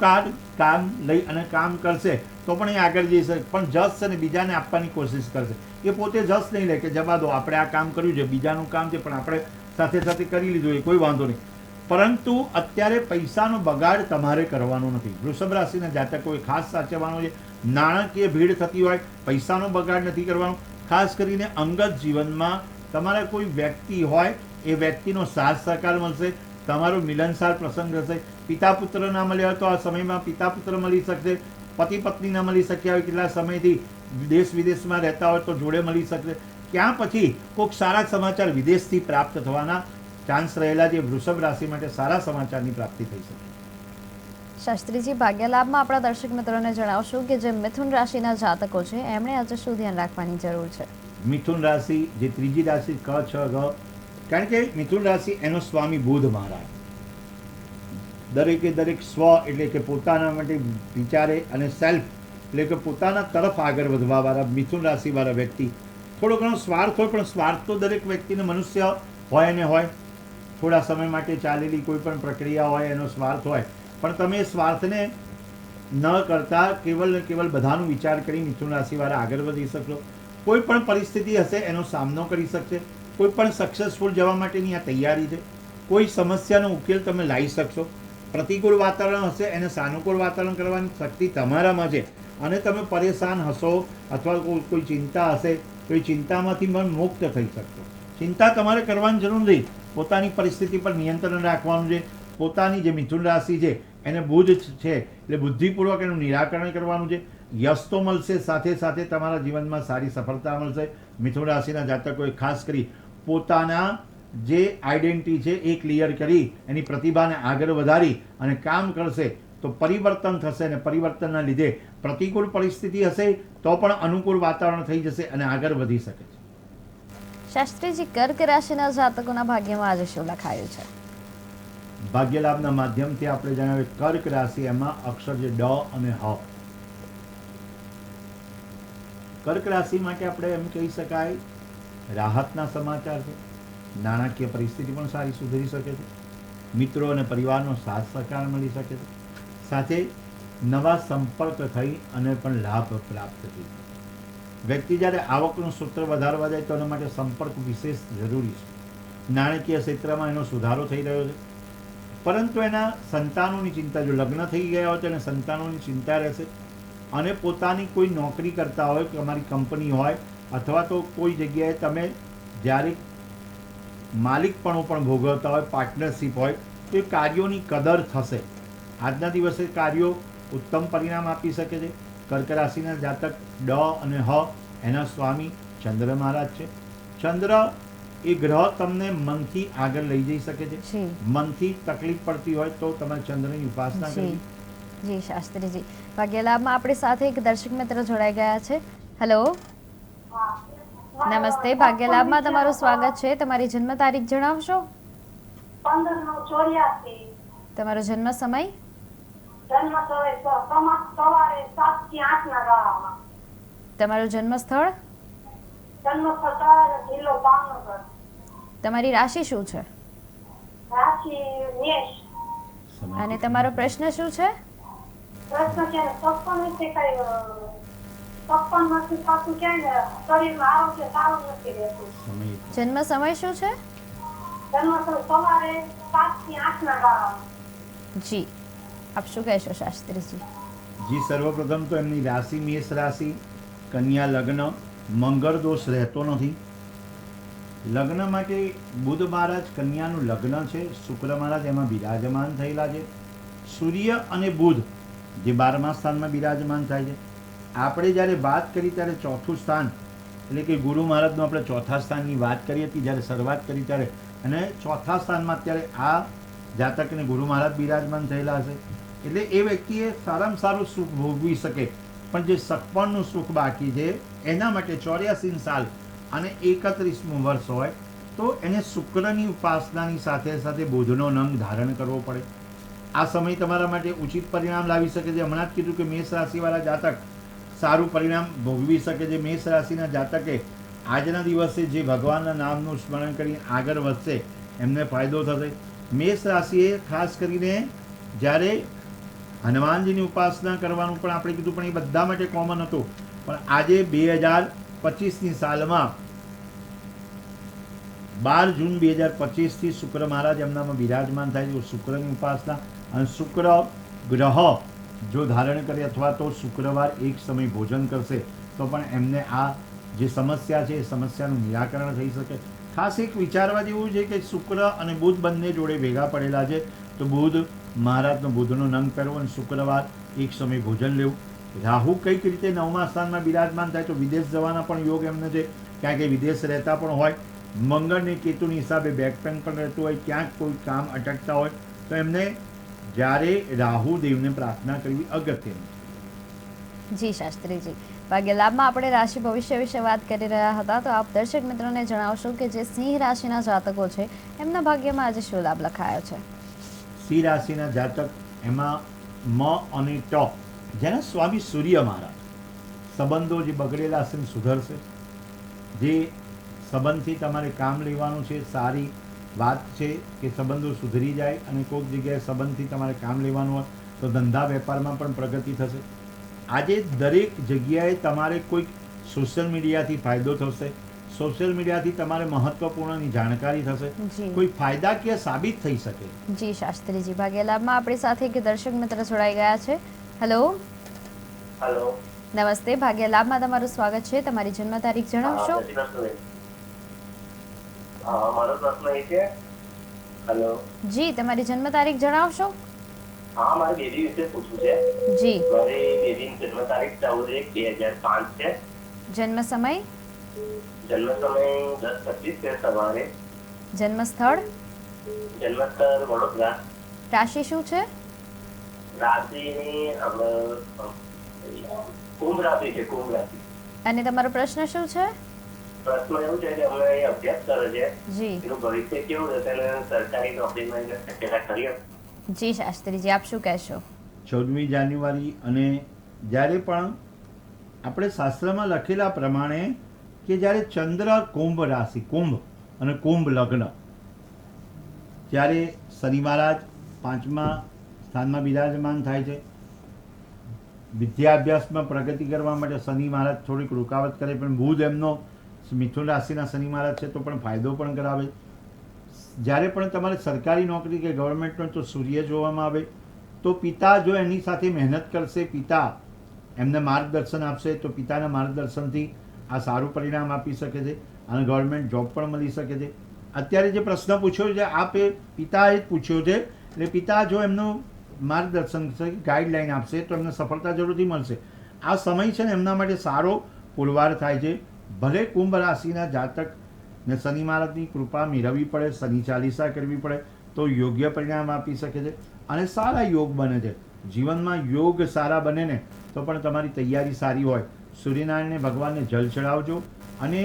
કામ લઈ અને કામ કરશે તો પણ એ આગળ જઈ શકે, પણ જસ છે ને બીજાને આપવાની કોશિશ કરશે. એ પોતે જસ નહીં લે કે જવા દો આપણે આ કામ કર્યું છે, બીજાનું કામ છે પણ આપણે સાથે સાથે કરી લીધું એ કોઈ વાંધો નહીં. પરંતુ અત્યારે પૈસાનો બગાડ તમારે કરવાનો નથી. વૃષભ રાશિના જાતકોએ ખાસ સાચવવાનું છે. નાણાકીય ભીડ થતી હોય, પૈસાનો બગાડ નથી કરવાનો. ખાસ કરીને અંગત જીવનમાં તમારા કોઈ વ્યક્તિ હોય એ વ્યક્તિનો સાથ સહકાર મળશે. તમારો મિલનસાર પ્રસંગ હશે. પિતા પુત્ર ના મળ્યા હોય તો આ સમયમાં પિતા પુત્ર મળી શકશે. પતિ પત્ની ના મળી શક્યા હોય કેટલા સમયથી દેશ વિદેશમાં રહેતા હોય તો જોડે મળી શકશે. ત્યાં પછી કોઈક સારા સમાચાર વિદેશથી પ્રાપ્ત થવાના ચાન્સ રહેલા જે વૃષભ રાશિ માટે સારા સમાચારની પ્રાપ્તિ થઈ શકે. શાસ્ત્રીજી, ભાગ્યલાભમાં આપણા દર્શક મિત્રોને જણાવશું કે જે મિથુન રાશિના જાતકો છે એમણે આજે શું ધ્યાન રાખવાની જરૂર છે? મિથુન રાશિ જે ત્રીજી રાશિ ક, છ, ગ, કારણ કે મિથુન રાશિ એનો સ્વામી બુધ મહારાજ. દરેકે દરેક સ્વ એટલે કે પોતાના માટે વિચારે અને સેલ્ફ એટલે કે પોતાના તરફ આગળ વધવાવાળા મિથુન રાશિવાળા વ્યક્તિ. થોડો ઘણો સ્વાર્થ હોય પણ સ્વાર્થ તો દરેક વ્યક્તિને મનુષ્ય હોય ને હોય. થોડા સમય માટે ચાલેલી કોઈ પણ પ્રક્રિયા હોય એનો સ્વાર્થ હોય, પણ તમે સ્વાર્થને ન કરતા કેવલ ને કેવલ બધાનો વિચાર કરી મિથુન રાશિવાળા આગળ વધી શકશો. કોઈ પણ પરિસ્થિતિ હશે એનો સામનો કરી શકશે. કોઈ પણ સક્સેસફુલ જવા માટેની આ તૈયારી છે. કોઈ સમસ્યાનો ઉકેલ તમે લાવી શકશો. પ્રતિકૂળ વાતાવરણ હશે એને સાનુકૂળ વાતાવરણ કરવાની શક્તિ તમારામાં છે અને તમે પરેશાન હશો અથવા કોઈ ચિંતા હશે તો એ ચિંતામાંથી પણ મુક્ત થઈ શકશો. ચિંતા તમારે કરવાની જરૂર નથી. પોતાની પરિસ્થિતિ પર નિયંત્રણ રાખવાનું છે. પોતાની જે મિથુન રાશિ છે એને બુધ છે એટલે બુદ્ધિપૂર્વક એનું નિરાકરણ કરવાનું છે. યશ તો મળશે, સાથે સાથે તમારા જીવનમાં સારી સફળતા મળશે. મિથુન રાશિના જાતકોએ ખાસ કરી પોતાના જે આઈડેન્ટિટી છે એ ક્લિયર કરી એની પ્રતિભાને આગળ વધારી અને કામ કરશે તો પરિવર્તન થશે અને પરિવર્તનના લીધે પ્રતિકૂળ પરિસ્થિતિ હશે તો પણ અનુકૂળ વાતાવરણ થઈ જશે અને આગળ વધી શકે છે. શાસ્ત્રીજી, કર્ક રાશિના જાતકોના ભાગ્યમાં આજે શું લખાયું છે? ભાગ્યલાભના માધ્યમથી આપણે જણાવ્યું કર્ક રાશિ એમાં અક્ષર છે ડ અને હ. કર્ક રાશિ માટે આપણે એમ કહી શકાય રાહતના સમાચાર છે. નાણાકીય પરિસ્થિતિ પણ સારી સુધરી શકે છે. મિત્રો અને પરિવારનો સાથ સહકાર મળી શકે છે. સાથે નવા સંપર્ક થઈ અને પણ લાભ પ્રાપ્ત થઈ શકે. વ્યક્તિ જ્યારે આવકનું સૂત્ર વધારવા જાય તો એના માટે સંપર્ક વિશેષ જરૂરી છે. નાણાકીય ક્ષેત્રમાં એનો સુધારો થઈ રહ્યો છે, પરંતુ એના સંતાનોની ચિંતા, જો લગ્ન થઈ ગયા હોય તો એને સંતાનોની ચિંતા રહેશે. અને પોતાની કોઈ નોકરી કરતા હોય કે અમારી કંપની હોય અથવા તો કોઈ જગ્યાએ તમે જ્યારે માલિકપણું પણ ભોગવતા હોય, પાર્ટનરશિપ હોય તો એ કાર્યોની કદર થશે. આજના દિવસે કાર્યો ઉત્તમ પરિણામ આપી શકે છે. કર્ક રાશિના જાતક ડ અને હ એના સ્વામી ચંદ્ર મહારાજ છે. ચંદ્ર એ ગ્રહ તમને મનથી આગળ લઈ જઈ શકે છે. મનથી તકલીફ પડતી હોય તો તમારે ચંદ્રની ઉપાસના કરવી. જી શાસ્ત્રીજી, ભાગ્યલાભમાં આપણી સાથે એક દર્શક મિત્ર જોડાઈ ગયા છે. હેલો, નમસ્તે. ભાગ્યલાભમાં તમારું સ્વાગત છે. તમારી જન્મ તારીખ જણાવશો? 15/9/84. તમારો જન્મ સમય? જન્મ સવારે 7 થી 8 ના ગાળામાં. તમારું જન્મ સ્થળ? જન્મ સ્થળ જિલ્લો ભાવનગર. તમારી રાશિ શું છે? રાશિ મેષ. અને તમારો પ્રશ્ન શું છે? પ્રશ્ન છે સત્સંગ વિશે કઈ 56 વર્ષથી પાછું ક્યાંય શરીરમાં આરોગ્ય સારું નથી રહેતું. સમય જન્મ સમય શું છે? જન્મ સવારે 7 થી 8 ના ગાળામાં. જી, આપ શું કહેશો શાસ્ત્રીજી? જી, સર્વપ્રથમ તો એમની રાશિ મેષ રાશિ, કન્યા લગ્ન, મંગળ દોષ રહેતો નથી. લગ્ન માટે બુધ મહારાજ કન્યાનું લગ્ન છે, શુક્ર મહારાજ એમાં બિરાજમાન થયેલા છે. સૂર્ય અને બુધ જે 12મા સ્થાનમાં બિરાજમાન થાય છે. આપણે જ્યારે વાત કરી ત્યારે ચોથું સ્થાન એટલે કે ગુરુ મહારાજનું આપણે ચોથા સ્થાનની વાત કરી હતી જ્યારે શરૂઆત કરી ત્યારે, અને ચોથા સ્થાનમાં અત્યારે આ જાતકને ગુરુ મહારાજ બિરાજમાન થયેલા હશે. એટલે એ વ્યક્તિએ સારામાં સારું સુખ ભોગવી શકે, પણ જે સગપણનું સુખ બાકી છે એના માટે 84 સાલ અને 31મું વર્ષ હોય તો એને શુક્રની ઉપાસનાની સાથે સાથે બુધનો નંગ ધારણ કરવો પડે. આ સમય તમારા માટે ઉચિત પરિણામ લાવી શકે છે. હમણાં જ કીધું કે મેષ રાશિવાળા જાતક સારું પરિણામ ભોગવી શકે છે. મેષ રાશિના જાતકે આજના દિવસે જે ભગવાનના નામનું સ્મરણ કરી આગળ વધશે એમને ફાયદો થશે. મેષ રાશિએ ખાસ કરીને જ્યારે હનુમાનજીની ઉપાસના કરવાનું પણ આપણે કીધું, પણ એ બધા માટે કોમન હતું. પણ આજે 2025ની સાલમાં 12 જૂન 2025થી શુક્ર મહારાજ એમનામાં બિરાજમાન થાય છે. શુક્રની ઉપાસના અને શુક્ર ગ્રહ જો ધારણ કરે અથવા તો શુક્રવાર એક સમય ભોજન કરશે તો પણ એમને આ જે સમસ્યા છે એ સમસ્યાનું નિરાકરણ થઈ શકે. ખાસ એક વિચારવા જેવું છે કે શુક્ર અને બુધ બંને જોડે ભેગા પડેલા છે, તો બુધ મહારાજનો બુધનો નંગ પહેરવો અને શુક્રવાર એક સમય ભોજન લેવું. રાહુ કઈક રીતે 9મા સ્થાનમાં બિરાજમાન થાય તો વિદેશ જવાના પણ યોગ એમને છે, કારણ કે વિદેશ રહેતા પણ હોય. મંગળ અને કેતુની હિસાબે બેકપેન પણ રહેતું હોય, ક્યાંક કોઈ કામ અટકતા હોય તો એમને જ્યારે રાહુ દેવને પ્રાર્થના કરવી અગત્યની. જી શાસ્ત્રીજી, ભાગ્ય લાભમાં આપણે રાશિ ભવિષ્ય વિશે વાત કરી રહ્યા હતા, તો આપ દર્શક મિત્રોને જણાવશો કે જે સિંહ રાશિના જાતકો છે એમના ભાગ્યમાં આજે શું લાભ લખાયો છે? સિંહ રાશિના જાતક એમાં મ અને ટ જેના સ્વામી સૂર્ય મહારાજ, સંબંધો જે બગડેલા હશે ને સુધરશે. જે સંબંધથી તમારે કામ લેવાનું છે, સારી વાત છે કે સંબંધો સુધરી જાય, અને કોઈક જગ્યાએ સંબંધથી તમારે કામ લેવાનું હોય તો ધંધા વેપારમાં પણ પ્રગતિ થશે. આજે દરેક જગ્યાએ તમારે કોઈક સોશિયલ મીડિયાથી ફાયદો થશે. સોશિયલ મીડિયાથી તમારે મહત્વપૂર્ણની જાણકારી થશે, જી. કોઈ ફાયદાકીય સાબિત થઈ શકે. જી શાસ્ત્રીજી, ભાગ્ય લાભમાં આપણી સાથે એક દર્શક મિત્ર જોડાઈ ગયા છે. હેલો, હેલો, નમસ્તે. ભાગ્ય લાભમાં તમારું સ્વાગત છે. તમારી જન્મ તારીખ જણાવશો? મારો પ્રશ્ન એ છે, હેલો, જી, તમારી જન્મ તારીખ જણાવશો? હા, મારે બેબી વિશે પૂછવું છે. જી. મારી બેબીની જન્મ તારીખ 14/1/2005 છે. જન્મ સમય? જન્મ સમય 10:25 છે સવારે. જન્મ સ્થળ? જન્મ સ્થળ વડોદરા. રાશિ શું છે? રાશિની કુંભ રાશિ છે, કુંભ રાશિ. અને તમારો પ્રશ્ન શું છે? પ્રશ્ન એવું છે કે અમે અહીં અભ્યાસ કરે છે, જી. એનું ભવિષ્ય કેવું રહેશે અને સરકારી નોકરીમાં એને શક્યતા ખરી હશે? જી શાસ્ત્રીજી, આપ શું કહેશો? 14મી જાન્યુઆરી અને જ્યારે પણ આપણે શાસ્ત્રમાં લખેલા પ્રમાણે કે જ્યારે ચંદ્ર કુંભ રાશિ, કુંભ અને કુંભ લગ્ન, ત્યારે શનિ મહારાજ 5મા સ્થાનમાં બિરાજમાન થાય છે. વિદ્યાભ્યાસમાં પ્રગતિ કરવા માટે શનિ મહારાજ થોડીક રૂકાવટ કરે, પણ બુધ એમનો મિથુન રાશિના શનિ મહારાજ છે તો પણ ફાયદો પણ કરાવે. જ્યારે પણ તમારે સરકારી નોકરી કે ગવર્મેન્ટનો તો સૂર્ય જોવામાં આવે તો પિતા જો એની સાથે મહેનત કરશે, પિતા એમને માર્ગદર્શન આપશે તો પિતાના માર્ગદર્શનથી આ સારું પરિણામ આપી શકે છે અને ગવર્મેન્ટ જોબ પણ મળી શકે છે. અત્યારે જે પ્રશ્ન પૂછ્યો છે આપે પિતાએ જ પૂછ્યો છે, એટલે પિતા જો એમનું માર્ગદર્શન ગાઈડલાઈન આપશે તો એમને સફળતા જરૂરથી મળશે. આ સમય છે ને એમના માટે સારો પુરવાર થાય છે. ભલે કુંભ રાશિના જાતક ને શનિ મહારાજની કૃપા મેળવવી પડે, શનિ ચાલીસા કરવી પડે તો યોગ્ય પરિણામ આપી શકે છે અને સારા યોગ બને છે. જીવનમાં યોગ સારા બને ને તો પણ તમારી તૈયારી સારી હોય. સૂર્યનારાયણને ભગવાનને જલ ચડાવજો અને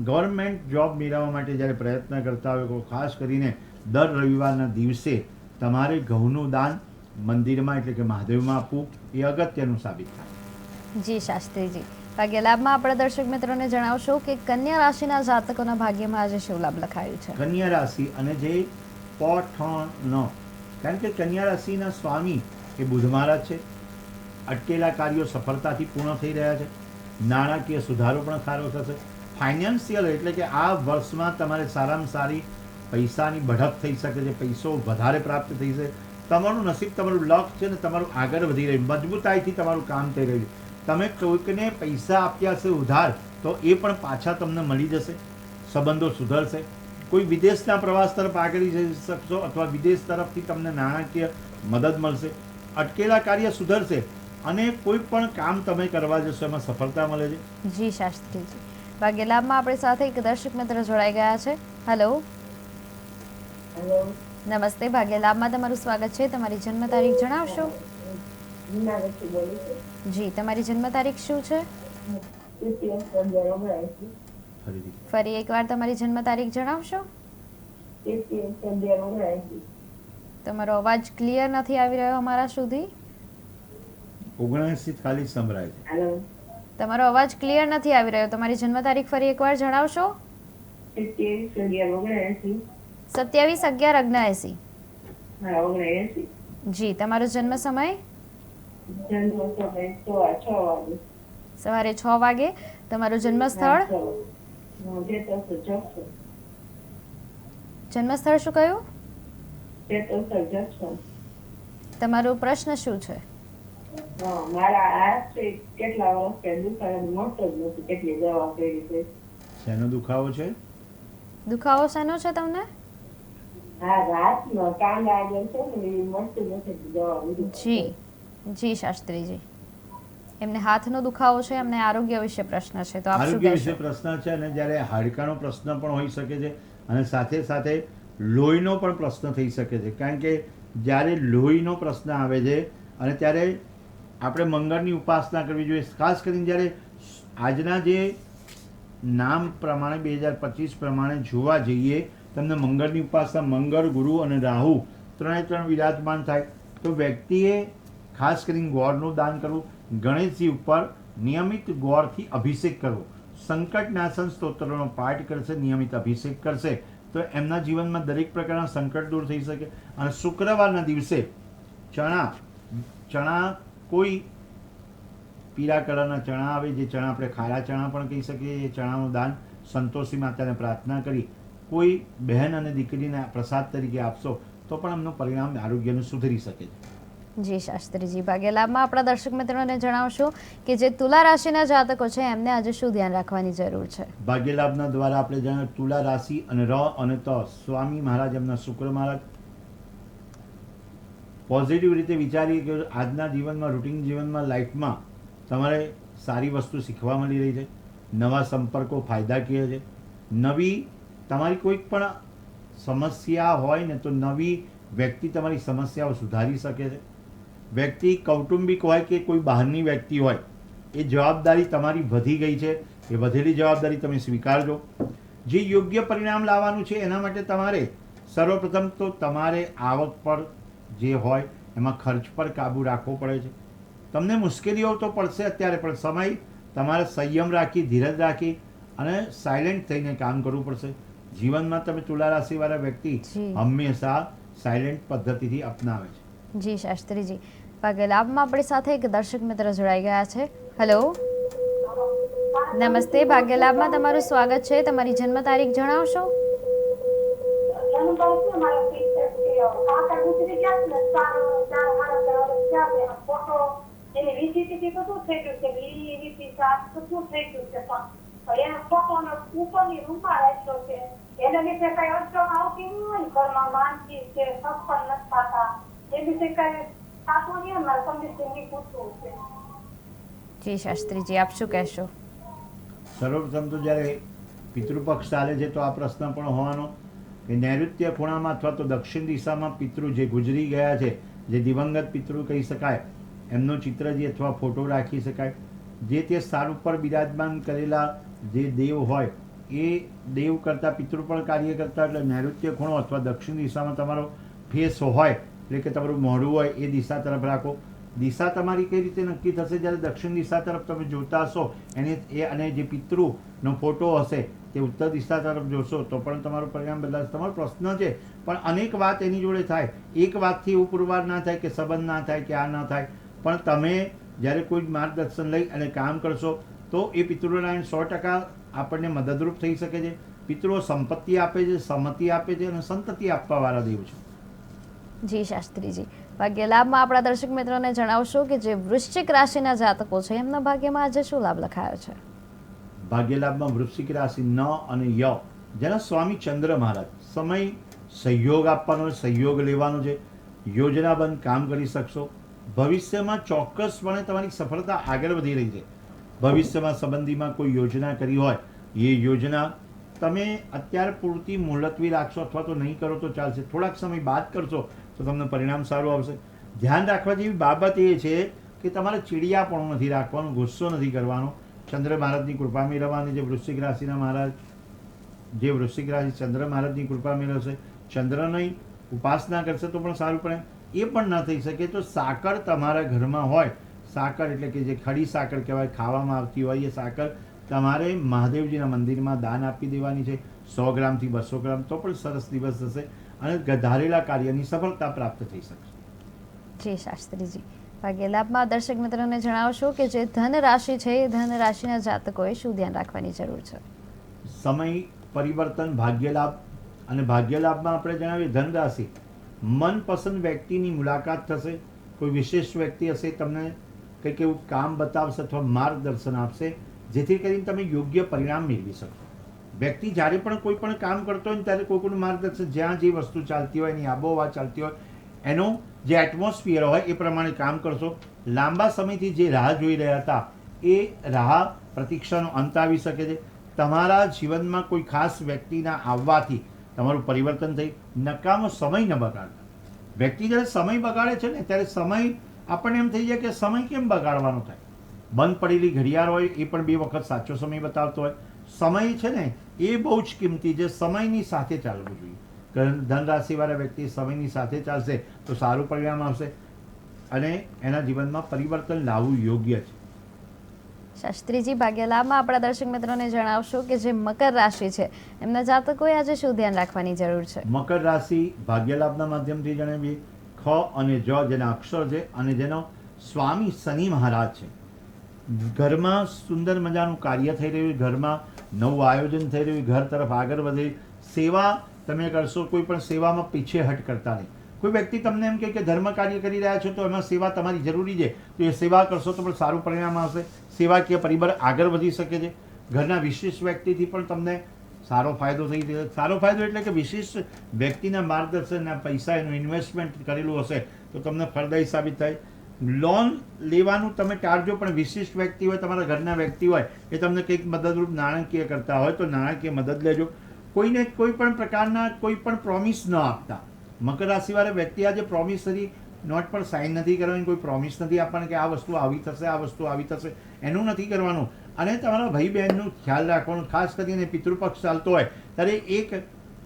ગવર્મેન્ટ જોબ મેળવવા માટે જ્યારે પ્રયત્ન કરતા હોય તો ખાસ કરીને દર રવિવારના દિવસે તમારે ઘઉંનું દાન મંદિરમાં એટલે કે મહાદેવમાં આપવું એ અગત્યનું સાબિત થાય. જી શાસ્ત્રીજી, ભાગ્ય લાભમાં આપણે દર્શક મિત્રોને જણાવશો કે કન્યા રાશિના જાતકોના ભાગ્યમાં આજે શું લાભ લખાયું છે? કન્યા રાશિ અને જે પઠન, કારણ કે કન્યા રાશિના સ્વામી એ બુધ મહારાજ છે. અટકેલા કાર્યો સફળતાથી પૂર્ણ થઈ રહ્યા છે. નાણાકીય સુધારો પણ સારો થશે. ફાઇનાન્શિયલ એટલે કે આ વર્ષમાં તમારે સારામાં સારી પૈસાની બઢત થઈ શકે છે, પૈસો વધારે પ્રાપ્ત થઈ શકે. તમારું નસીબ, તમારું લક છે ને તમારું આગળ વધી રહ્યું, મજબૂતાઈથી તમારું કામ થઈ રહ્યું. તમે કોઈકને પૈસા આપ્યા છે ઉધાર, તો એ પણ પાછા તમને મળી જશે. સંબંધો સુધરશે. કોઈ વિદેશના પ્રવાસ તરફ આગળ જઈ શકશો અથવા વિદેશ તરફથી તમને નાણાકીય મદદ મળશે. અટકેલા કાર્ય સુધરશે અને કોઈ પણ કામ તમે કરવા જશો એમાં સફળતા મળે છે. જી શાસ્ત્રીજી, ભાગ્ય લાભમાં આપણી સાથે એક દર્શક મિત્ર જોડાઈ ગયા છે. હેલો, હેલો, નમસ્તે. ભાગ્ય લાભમાં તમારું સ્વાગત છે. તમારી જન્મ તારીખ જણાવશો? જુનાગઢથી બોલું છું. જી, તમારી જન્મ તારીખ શું છે? CPM 1179. ફરીથી ફરી એકવાર તમારી જન્મ તારીખ જણાવશો? CPM 1179. તમારો અવાજ ક્લિયર નથી આવી રહ્યો અમારા સુધી. 79 ખાલી સંભળાય છે. હેલો, તમારો અવાજ ક્લિયર નથી આવી રહ્યો. તમારી જન્મ તારીખ ફરી એકવાર જણાવશો? 27/11/79. 27/11/79. હા, 79. જી, તમારો જન્મ સમય? જન્મ સમય સવાર 6 વાગે. સવારે 6 વાગે. તમારું જન્મ સ્થળ? જેતલસર જંકશન. જન્મ સ્થળ શું કહ્યું? જેતલસર જંકશન. તમારો પ્રશ્ન શું છે? હા, મારા આજ કેટલા વર્ષ દુખાવાનું મળતો જ નથી. કેટલી દવા કરી છે. શેનો દુખાવો છે? દુખાવો શેનો છે તમને? હા, રાતનો કાંડ આગળ છે ને એ મળતું નથી દવા લીધી. જી જી શાસ્ત્રીજી, એમને હાથનો દુખાવો છે, એમને આરોગ્ય વિશે પ્રશ્ન છે, તો આપ શું આરોગ્ય વિશે કહેશો? પ્રશ્ન છે અને જ્યારે હાડકાનો પ્રશ્ન પણ હોઈ શકે છે અને સાથે સાથે લોહીનો પણ પ્રશ્ન થઈ શકે છે. કારણ કે જ્યારે લોહીનો પ્રશ્ન આવે છે અને ત્યારે આપણે મંગળની ઉપાસના કરવી જોઈએ. ખાસ કરીને જ્યારે આજના જે નામ પ્રમાણે 2025 પ્રમાણે જોવા જઈએ, તમને મંગળની ઉપાસના, મંગળ, ગુરુ અને રાહુ ત્રણે વિરાજમાન થાય તો વ્યક્તિએ ખાસ કરીને ગોળનું દાન કરવું, ગણેશજી ઉપર નિયમિત ગોળથી અભિષેક કરવો, સંકટનાશન સ્તોત્રનો પાઠ કરશે, નિયમિત અભિષેક કરશે તો એમના જીવનમાં દરેક પ્રકારના સંકટ દૂર થઈ શકે. અને શુક્રવારના દિવસે ચણા કોઈ પીળા કલરના ચણા આવે, જે ચણા આપણે ખારા ચણા પણ કહી શકીએ, એ ચણાનું દાન સંતોષી માતાને પ્રાર્થના કરી કોઈ બહેન અને દીકરીને પ્રસાદ તરીકે આપશો તો પણ એમનું પરિણામ આરોગ્યનું સુધરી શકે છે. જી શાસ્ત્રીજી, ભાગ્ય લાભમાં આપણા દર્શક મિત્રોને જણાવશો કે જે તુલા રાશિના જાતકો છે એમને આજે શું ધ્યાન રાખવાની જરૂર છે? ભાગ્યલાભના દ્વારા આપણે જાણીએ તુલા રાશિ અને ર અને ત સ્વામી મહારાજ, એમના શુક્ર મહારાજ પોઝિટિવ રીતે વિચારીએ કે આજના જીવનમાં, રૂટીન જીવનમાં, લાઈફમાં તમારે સારી વસ્તુ શીખવા મળી રહી છે. નવા સંપર્કો ફાયદાકીય છે. નવી તમારી કોઈક પણ સમસ્યા હોય ને તો નવી વ્યક્તિ તમારી સમસ્યાઓ સુધારી શકે છે. વ્યક્તિ કૌટુંબિક હોય કે કોઈ બહારની વ્યક્તિ હોય, એ જવાબદારી તમારી વધી ગઈ છે. એ વધેલી જવાબદારી તમે સ્વીકારજો. જે યોગ્ય પરિણામ લાવવાનું છે એના માટે તમારે સર્વપ્રથમ તો તમારે આવક પર જે હોય એમાં ખર્ચ પર કાબૂ રાખવો પડે છે. તમને મુશ્કેલીઓ તો પડશે અત્યારે, પણ સમય તમારે સંયમ રાખી, ધીરજ રાખી અને સાયલેન્ટ થઈને કામ કરવું પડશે. જીવનમાં તમે તુલા રાશિવાળા વ્યક્તિ હંમેશા સાયલેન્ટ પદ્ધતિથી અપનાવે છે. જી શાસ્ત્રીજી, ભાગ્ય લાભમાં આપણી સાથે એક દર્શક મિત્ર જોડાઈ ગયા છે. હેલો, નમસ્તે. ભાગ્ય લાભમાં તમારું સ્વાગત છે. તમારી જન્મ તારીખ જણાવશો? જન્મ છે મારા કાકા ગુજરી ગયા છે ને 4 વર્ષ થયા છે. ફોટો એની વીસીટી તો શું થઈ ગયું છે, લીલી વીસી સાત તો શું થઈ ગયું છે, પણ એનો ફોટો ઉપરની રૂમમાં રાખ્યો છે. એના વિશે કઈ અડચણ આવતી નહીં હોય, ઘરમાં માનસી છે, સત્સંગ નથી થતા, એ વિશે કઈ થતું નહીં. મારે તમને નહીં પૂછવું છે. જી શાસ્ત્રીજી, આપ શું કહેશો? સર્વપ્રથમ તો જ્યારે પિતૃપક્ષ ચાલે છે તો આ પ્રશ્ન પણ હોવાનો કે નૈઋત્ય ખૂણામાં અથવા તો દક્ષિણ દિશામાં પિતૃ જે ગુજરી ગયા છે, જે દિવંગત પિતૃ કહી શકાય, એમનું ચિત્રજી અથવા ફોટો રાખી શકાય. જે તે સ્થાન ઉપર બિરાજમાન કરેલા જે દેવ હોય એ દેવ કરતાં પિતૃ પણ કાર્ય કરતા, એટલે નૈઋત્ય ખૂણો અથવા દક્ષિણ દિશામાં તમારો ફેસ હોય, એટલે કે તમારું મોઢું હોય એ દિશા તરફ રાખો. દિશા તમારી કઈ રીતે નક્કી થશે? જ્યારે દક્ષિણ દિશા તરફ તમે જોતા હશો અને જે પિતૃનો ફોટો હશે તે ઉત્તર દિશા તરફ જોશો તો પણ તમારું પરિણામ બદલાશે. તમારો પ્રશ્ન છે પણ અનેક વાત એની જોડે થાય. એક વાતથી એવું પુરવાર ના થાય કે સંબંધ ના થાય કે આ ના થાય, પણ તમે જ્યારે કોઈ માર્ગદર્શન લઈ અને કામ કરશો તો એ પિતૃનારાયણ 100% આપણને મદદરૂપ થઈ શકે છે. પિતૃઓ સંપત્તિ આપે છે, સમતિ આપે છે અને સંતતિ આપવાવાળા દેવ છે. જી શાસ્ત્રીજી, ભાગ્ય લાભમાં આપણા દર્શક મિત્રોને જણાવશો કે જે વૃશ્ચિક રાશિના જાતકો છે એમના ભાગ્યમાં આજે શું લાભ લખાયો છે? ભાગ્યલાભમાં વૃશ્ચિક રાશિ ન અને ય, જેના સ્વામી ચંદ્ર મહારાજ, સમય સહયોગ આપવાનો, સહયોગ લેવાનો છે, યોજનાબંધ કામ કરી શકશો. ભવિષ્યમાં ચોક્કસપણે તમારી સફળતા આગળ વધી રહી છે. ભવિષ્યમાં સંબંધીમાં કોઈ યોજના કરી હોય, એ યોજના તમે અત્યારે પૂરતી મુલતવી રાખશો અથવા તો નહીં કરો તો ચાલશે. થોડાક સમય બાદ કરશો તો તમને પરિણામ સારું આવશે. ધ્યાન રાખવા જેવી બાબત એ છે કે તમારે ચીડિયાપણું નથી રાખવાનું, ગુસ્સો નથી કરવાનો. ચંદ્ર મહારાજની કૃપા મેળવવાની. જે વૃશ્ચિક રાશિના મહારાજ, જે વૃશ્ચિક રાશિ ચંદ્ર મહારાજની કૃપા મેળવશે, ચંદ્રની ઉપાસના કરશે તો પણ સારું પડે. એ પણ ન થઈ શકે તો સાકર તમારા ઘરમાં હોય, સાકર એટલે કે જે ખડી સાકર કહેવાય, ખાવામાં આવતી હોય, એ સાકર તમારે મહાદેવજીના મંદિરમાં દાન આપી દેવાની છે. 100 ગ્રામથી 200 ગ્રામ, તો પણ સરસ દિવસ થશે અને ધારેલા કાર્યની સફળતા પ્રાપ્ત થઈ શકશે. જી શાસ્ત્રીજી, ભાગ્ય લાભમાં દર્શક મિત્રોને જણાવશો કે જે ધન રાશિ છે એ ધન રાશિના જાતકોએ શું ધ્યાન રાખવાની જરૂર છે? સમય પરિવર્તન, ભાગ્યલાભ. અને ભાગ્યલાભમાં આપણે જણાવીએ ધન રાશિ, મનપસંદ વ્યક્તિની મુલાકાત થશે. કોઈ વિશેષ વ્યક્તિ હશે, તમને કંઈક એવું કામ બતાવશે અથવા માર્ગદર્શન આપશે, જેથી કરીને તમે યોગ્ય પરિણામ મેળવી શકશો. વ્યક્તિ જ્યારે પણ કોઈ પણ કામ કરતો હોય ને ત્યારે કોઈ પણ માર્ગદર્શન, જ્યાં જે વસ્તુ ચાલતી હોય, એની આબોહવા ચાલતી હોય, એનો જે એટમોસ્ફિયર હોય એ પ્રમાણે કામ કરશો. લાંબા સમયથી જે રાહ જોઈ રહ્યા હતા એ રાહ પ્રતીક્ષાનો અંત આવી શકે છે. તમારા જીવનમાં કોઈ ખાસ વ્યક્તિના આવવાથી તમારું પરિવર્તન થઈ. નકામો સમય ન બગાડતા. વ્યક્તિ જ્યારે સમય બગાડે છે ને ત્યારે સમય આપણને એમ થઈ જાય કે સમય કેમ બગાડવાનો થાય. બંધ પડેલી ઘડિયાળ હોય એ પણ 2 વખત સાચો સમય બતાવતો હોય. સમય છે ને એ બહુ જ કિંમતી છે. સમયની સાથે ચાલવું જોઈએ. ધન રાશિવાળા વ્યક્તિ સમયની સાથે ચાલશે તો સારું પરિણામ આવશે અને એના જીવનમાં પરિવર્તન લાવવું યોગ્ય છે. શાસ્ત્રીજી, ભાગ્ય લાભમાં આપણા દર્શક મિત્રોને જણાવશો કે જે મકર રાશિ છે એમના જાતકોએ આજે શું ધ્યાન રાખવાની જરૂર છે? મકર રાશિ ભાગ્યલાભના માધ્યમથી જણાવીએ, ખ અને જ જેના અક્ષર છે અને જેનો સ્વામી શનિ મહારાજ છે. ઘરમાં સુંદર મજાનું કાર્ય થઈ રહ્યું, ઘરમાં નવું આયોજન થઈ રહ્યું, ઘર તરફ આગળ વધે. સેવા તમે કરશો, કોઈ પણ સેવામાં પીછેહટ કરતા નહીં. કોઈ વ્યક્તિ તમને એમ કહે કે ધર્મ કાર્ય કરી રહ્યા છો તો એમાં સેવા તમારી જરૂરી છે, તો એ સેવા કરશો તો પણ સારું પરિણામ આવશે. સેવાકીય પરિબળ આગળ વધી શકે છે. ઘરના વિશેષ વ્યક્તિથી પણ તમને સારો ફાયદો થઈ શકે. સારો ફાયદો એટલે કે વિશેષ વ્યક્તિના માર્ગદર્શનના પૈસા એનું ઇન્વેસ્ટમેન્ટ કરેલું હશે તો તમને ફળદાયી સાબિત થાય. લોન લેવાનું તમે ટાળજો, પણ વિશિષ્ટ વ્યક્તિ હોય, તમારા ઘરના વ્યક્તિ હોય, એ તમને કંઈક મદદરૂપ નાણાકીય કરતા હોય તો નાણાકીય મદદ લેજો. કોઈને કોઈ પણ પ્રકારના કોઈ પણ પ્રોમિસ ન આપતા. મકર રાશિવાળા વ્યક્તિ આજે પ્રોમિસરી નોટ પર સાઇન નથી કરવાની, કોઈ પ્રોમિસ નથી આપવાની કે આ વસ્તુ આવી થશે, આ વસ્તુ આવી થશે, એનું નથી કરવાનું. અને તમારા ભાઈ બહેનનું ખ્યાલ રાખવાનું. ખાસ કરીને પિતૃપક્ષ ચાલતો હોય ત્યારે એક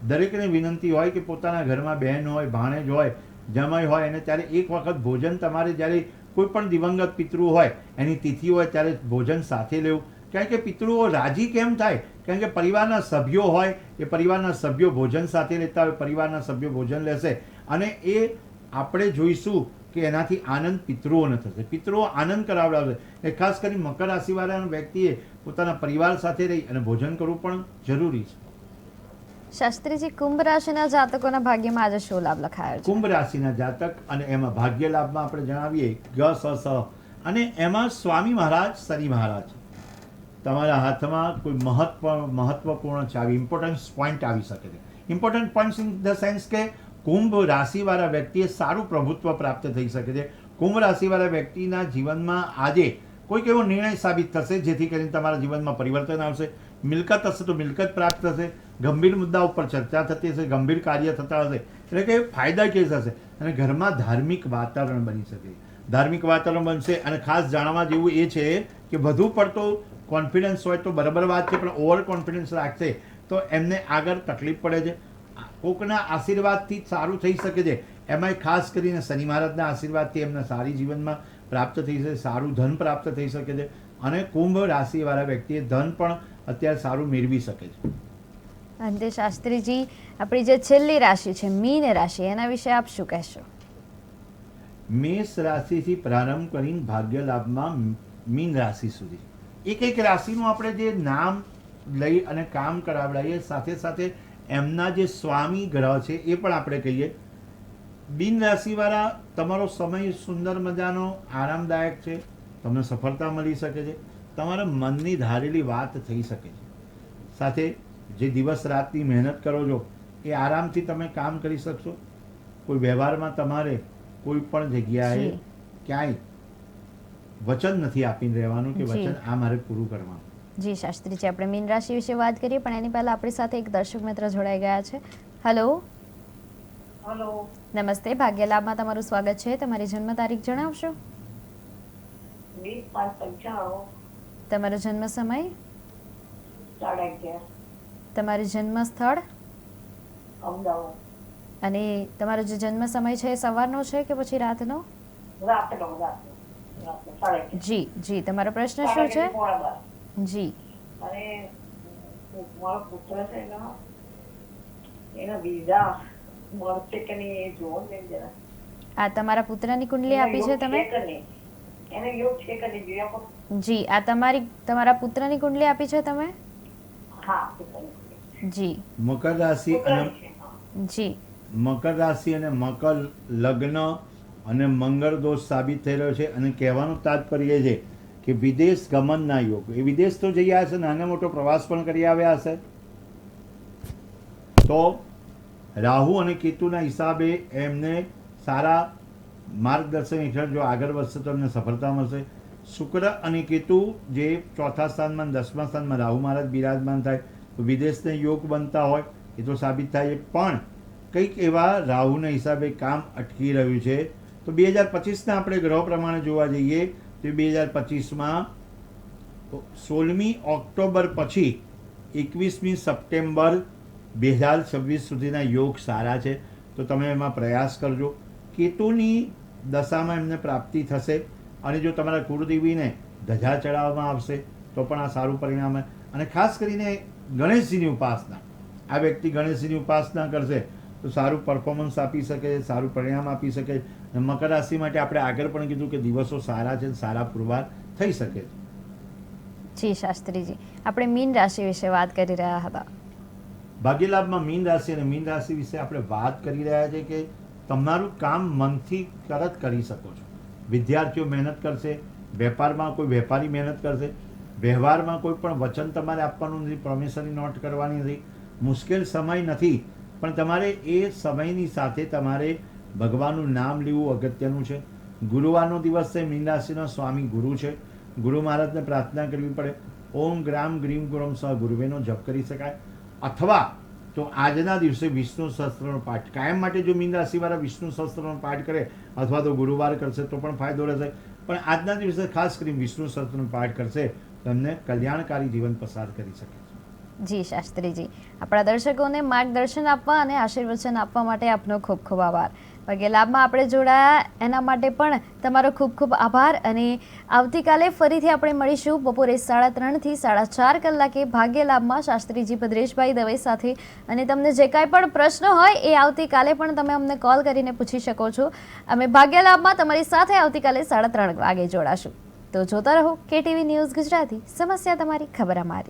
દરેકને વિનંતી હોય કે પોતાના ઘરમાં બહેન હોય, ભાણેજ હોય, જમાઈ હોય અને ત્યારે એક વખત ભોજન તમારે જ્યારે કોઈ પણ દિવંગત પિતૃ હોય એની તિથિ હોય ત્યારે ભોજન સાથે લેવું. કારણ કે પિતૃઓ રાજી કેમ થાય? કારણ કે પરિવારના સભ્યો હોય, એ પરિવારના સભ્યો ભોજન સાથે લેતા હોય, પરિવારના સભ્યો ભોજન લેશે અને એ આપણે જોઈશું કે એનાથી આનંદ પિતૃઓને થશે. પિતૃઓ આનંદ કરાવડાવશે. એ ખાસ કરી મકર રાશિવાળા વ્યક્તિએ પોતાના પરિવાર સાથે રહી અને ભોજન કરવું પણ જરૂરી છે. શાસ્ત્રીજી, કુંભ રાશિના જાતકોના ભાગ્યમાં આજે શું લાભ લખાયો છે? કુંભ રાશિના જાતક અને એમાં ભાગ્ય લાભમાં આપણે જણાવીએ ગ સ સ અને એમાં સ્વામી મહારાજ શનિ મહારાજ. તમારા હાથમાં કોઈ મહત્વપૂર્ણ ચાવી, ઇમ્પોર્ટન્સ પોઈન્ટ આવી શકે છે. Important points in the sense કે કુંભ રાશિવાળા વ્યક્તિએ સારું પ્રભુત્વ પ્રાપ્ત થઈ શકે છે. કુંભ રાશિવાળા વ્યક્તિના જીવનમાં આજે કોઈક એવો નિર્ણય સાબિત થશે જેથી કરીને તમારા જીવનમાં પરિવર્તન આવશે. મિલકત હશે તો મિલકત પ્રાપ્ત થશે. ગંભીર મુદ્દા ઉપર ચર્ચા થતી હશે, ગંભીર કાર્ય થતા હશે, એટલે કે ફાયદા કેસ હશે અને ઘરમાં ધાર્મિક વાતાવરણ બની શકે. ધાર્મિક વાતાવરણ બનશે અને ખાસ જાણવા જેવું એ છે કે વધુ પડતો કોન્ફિડન્સ હોય તો બરાબર વાત છે, પણ ઓવર કોન્ફિડન્સ રાખશે તો એમને આગળ તકલીફ પડે છે. કોકના આશીર્વાદથી સારું થઈ શકે છે. એમાંય ખાસ કરીને શનિ મહારાજના આશીર્વાદથી એમને સારી જીવનમાં પ્રાપ્ત થઈ શકે, સારું ધન પ્રાપ્ત થઈ શકે છે અને કુંભ રાશિવાળા વ્યક્તિએ ધન પણ અત્યારે સારું મેળવી શકે છે. અંતે શાસ્ત્રીજી, આપણી જે છેલ્લી રાશિ છે મીન રાશિ, એના વિશે આપ શું કહેશો? મેષ રાશિથી પ્રારંભ કરીને ભાગ્ય લાભમાં મીન રાશિ સુધી એક એક રાશિનું આપણે જે નામ લઈ અને કામ કરાવડાવીએ, સાથે સાથે એમના જે સ્વામી ગ્રહ છે એ પણ આપણે કહીએ. બિન રાશિવાળા, તમારો સમય સુંદર મજાનો આરામદાયક છે, તમને સફળતા મળી શકે છે, તમારા મનની ધારેલી વાત થઈ શકે છે. સાથે જે દિવસ રાતની મહેનત કરો છો એ આરામથી તમે કામ કરી શકશો. કોઈ વ્યવહારમાં તમારે કોઈ પણ જગ્યાએ જી. ક્યાંય વચન નથી આપીને રહેવાનું કે જી. વચન આ મારે પૂરું કરવાનું. જી શાસ્ત્રીજી, આપણે મીન રાશિ વિશે વાત કરીએ, પણ એની પહેલા આપણી સાથે એક દર્શક મિત્ર જોડાઈ ગયા છે. હેલો, હલો, નમસ્તે, ભાગ્ય લાભમાં તમારું સ્વાગત છે. તમારી જન્મ તારીખ જણાવશો? 20/5/95, તમારો જન્મ સમય, 11:30, તમારું જન્મ સ્થળ અમદાવાદ. અને તમારો જે જન્મ સમય છે એ સવારનો છે કે પછી રાતનો? રાતનો 11:30. જી જી, તમારો પ્રશ્ન શું છે? 11:30. જી, અને મારો પુત્ર છે એના વિઝા મળશે કે નહીં એ જોવો ને જરા. આ તમારા પુત્રની કુંડલી આપી છે તમે? એને યોગ છે કે નહીં જોઈ આપો. જી, આ તમારા પુત્રની કુંડલી આપી છે તમે? હા, પુત્રની. જી મકર રાશિ અને પુત્રની છે, હા. જી, મકર રાશિ અને મકર લગ્ન અને મંગળ દોષ સાબિત થઈ રહ્યો છે. અને કહેવાનું તાત્પર્ય છે કે વિદેશ ગમનના યોગ, એ વિદેશ તો જઈ આવ્યા હશે, નાનો મોટો પ્રવાસ પણ કરી આવ્યા હશે. તો રાહુ અને કેતુના હિસાબે એમને સારા માર્ગદર્શન હેઠળ જો આગળ વધશે તો એમને સફળતા મળશે. શુક્ર અને કેતુ જે ચોથા સ્થાનમાં, 10મા સ્થાનમાં રાહુ મહારાજ બિરાજમાન થાય તો વિદેશને યોગ બનતા હોય એ તો સાબિત થાય છે. પણ કંઈક એવા રાહુના હિસાબે કામ અટકી રહ્યું છે. તો 2025ના આપણે ગ્રહ પ્રમાણે જોવા જઈએ તો 2025માં 16મી ઓક્ટોબર પછી 21મી સપ્ટેમ્બર 2026 સુધીના યોગ સારા છે. તો તમે એમાં પ્રયાસ કરજો. કેતુની દશામાં એમને પ્રાપ્તિ થશે અને જો તમારા કુળદેવીને ધજા ચડાવવામાં આવશે તો પણ આ સારું પરિણામ. અને ખાસ કરીને ગણેશજીની ઉપાસના, આ વ્યક્તિ ગણેશજીની ઉપાસના કરશે તો સારું પરફોર્મન્સ આપી શકે, સારું પરિણામ આપી શકે. અને મકર રાશિ માટે આપણે આગળ પણ કીધું કે દિવસો સારા છે, સારા પુરવાર થઈ શકે છે. જી શાસ્ત્રીજી, આપણે મીન રાશિ વિશે વાત કરી રહ્યા હતા. ભાગ્યલાભમાં મીન રાશિ અને મીન રાશિ વિશે આપણે વાત કરી રહ્યા છે કે તમારું કામ મનથી તરત કરી શકો છો. વિદ્યાર્થીઓ મહેનત કરશે, વેપારમાં કોઈ વેપારી મહેનત કરશે, વ્યવહારમાં કોઈ પણ વચન તમારે આપવાનું નથી, પ્રોમિસરી નોટ કરવાની નથી. મુશ્કેલ સમય નથી, પણ તમારે એ સમયની સાથે તમારે ભગવાનનું નામ લેવું અગત્યનું છે. ગુરુવારનો દિવસ છે, મીન રાશિનો સ્વામી ગુરુ છે. ગુરુ મહારાજને પ્રાર્થના કરવી પડે. ઓમ ગ્રામ ગ્રીમ ગુરમ સહ ગુરુવેનો જપ કરી શકાય. અથવા તો આજના દિવસે વિષ્ણુ સહસ્ત્રનો પાઠ કાયમ માટે જો મીન રાશિવાળા વિષ્ણુ સહસ્ત્રનો પાઠ કરે અથવા તો ગુરુવાર કરશે તો પણ ફાયદો રહેશે. પણ આજના દિવસે ખાસ કરીને વિષ્ણુ સહસ્ત્રનો પાઠ કરશે તો એમને કલ્યાણકારી જીવન પસાર કરી શકે છે. જી શાસ્ત્રીજી, આપણા દર્શકોને માર્ગદર્શન આપવા અને આશીર્વચન આપવા માટે આપનો ખૂબ ખૂબ આભાર. ભાગ્ય લાભમાં આપણે જોડાયા એના માટે પણ તમારો ખૂબ ખૂબ આભાર. અને આવતીકાલે ફરીથી આપણે મળીશું બપોરે 3:30 થી 4:30 કલાકે ભાગ્ય લાભમાં શાસ્ત્રીજી ભદ્રેશભાઈ દવે સાથે. અને તમને જે કાંઈ પણ પ્રશ્ન હોય એ આવતીકાલે પણ તમે અમને કોલ કરીને પૂછી શકો છો. અમે ભાગ્ય લાભમાં તમારી સાથે આવતીકાલે 3:30 વાગે જોડાશું. તો જોતા રહો KTV ન્યૂઝ ગુજરાતી, સમસ્યા તમારી, ખબર અમારી.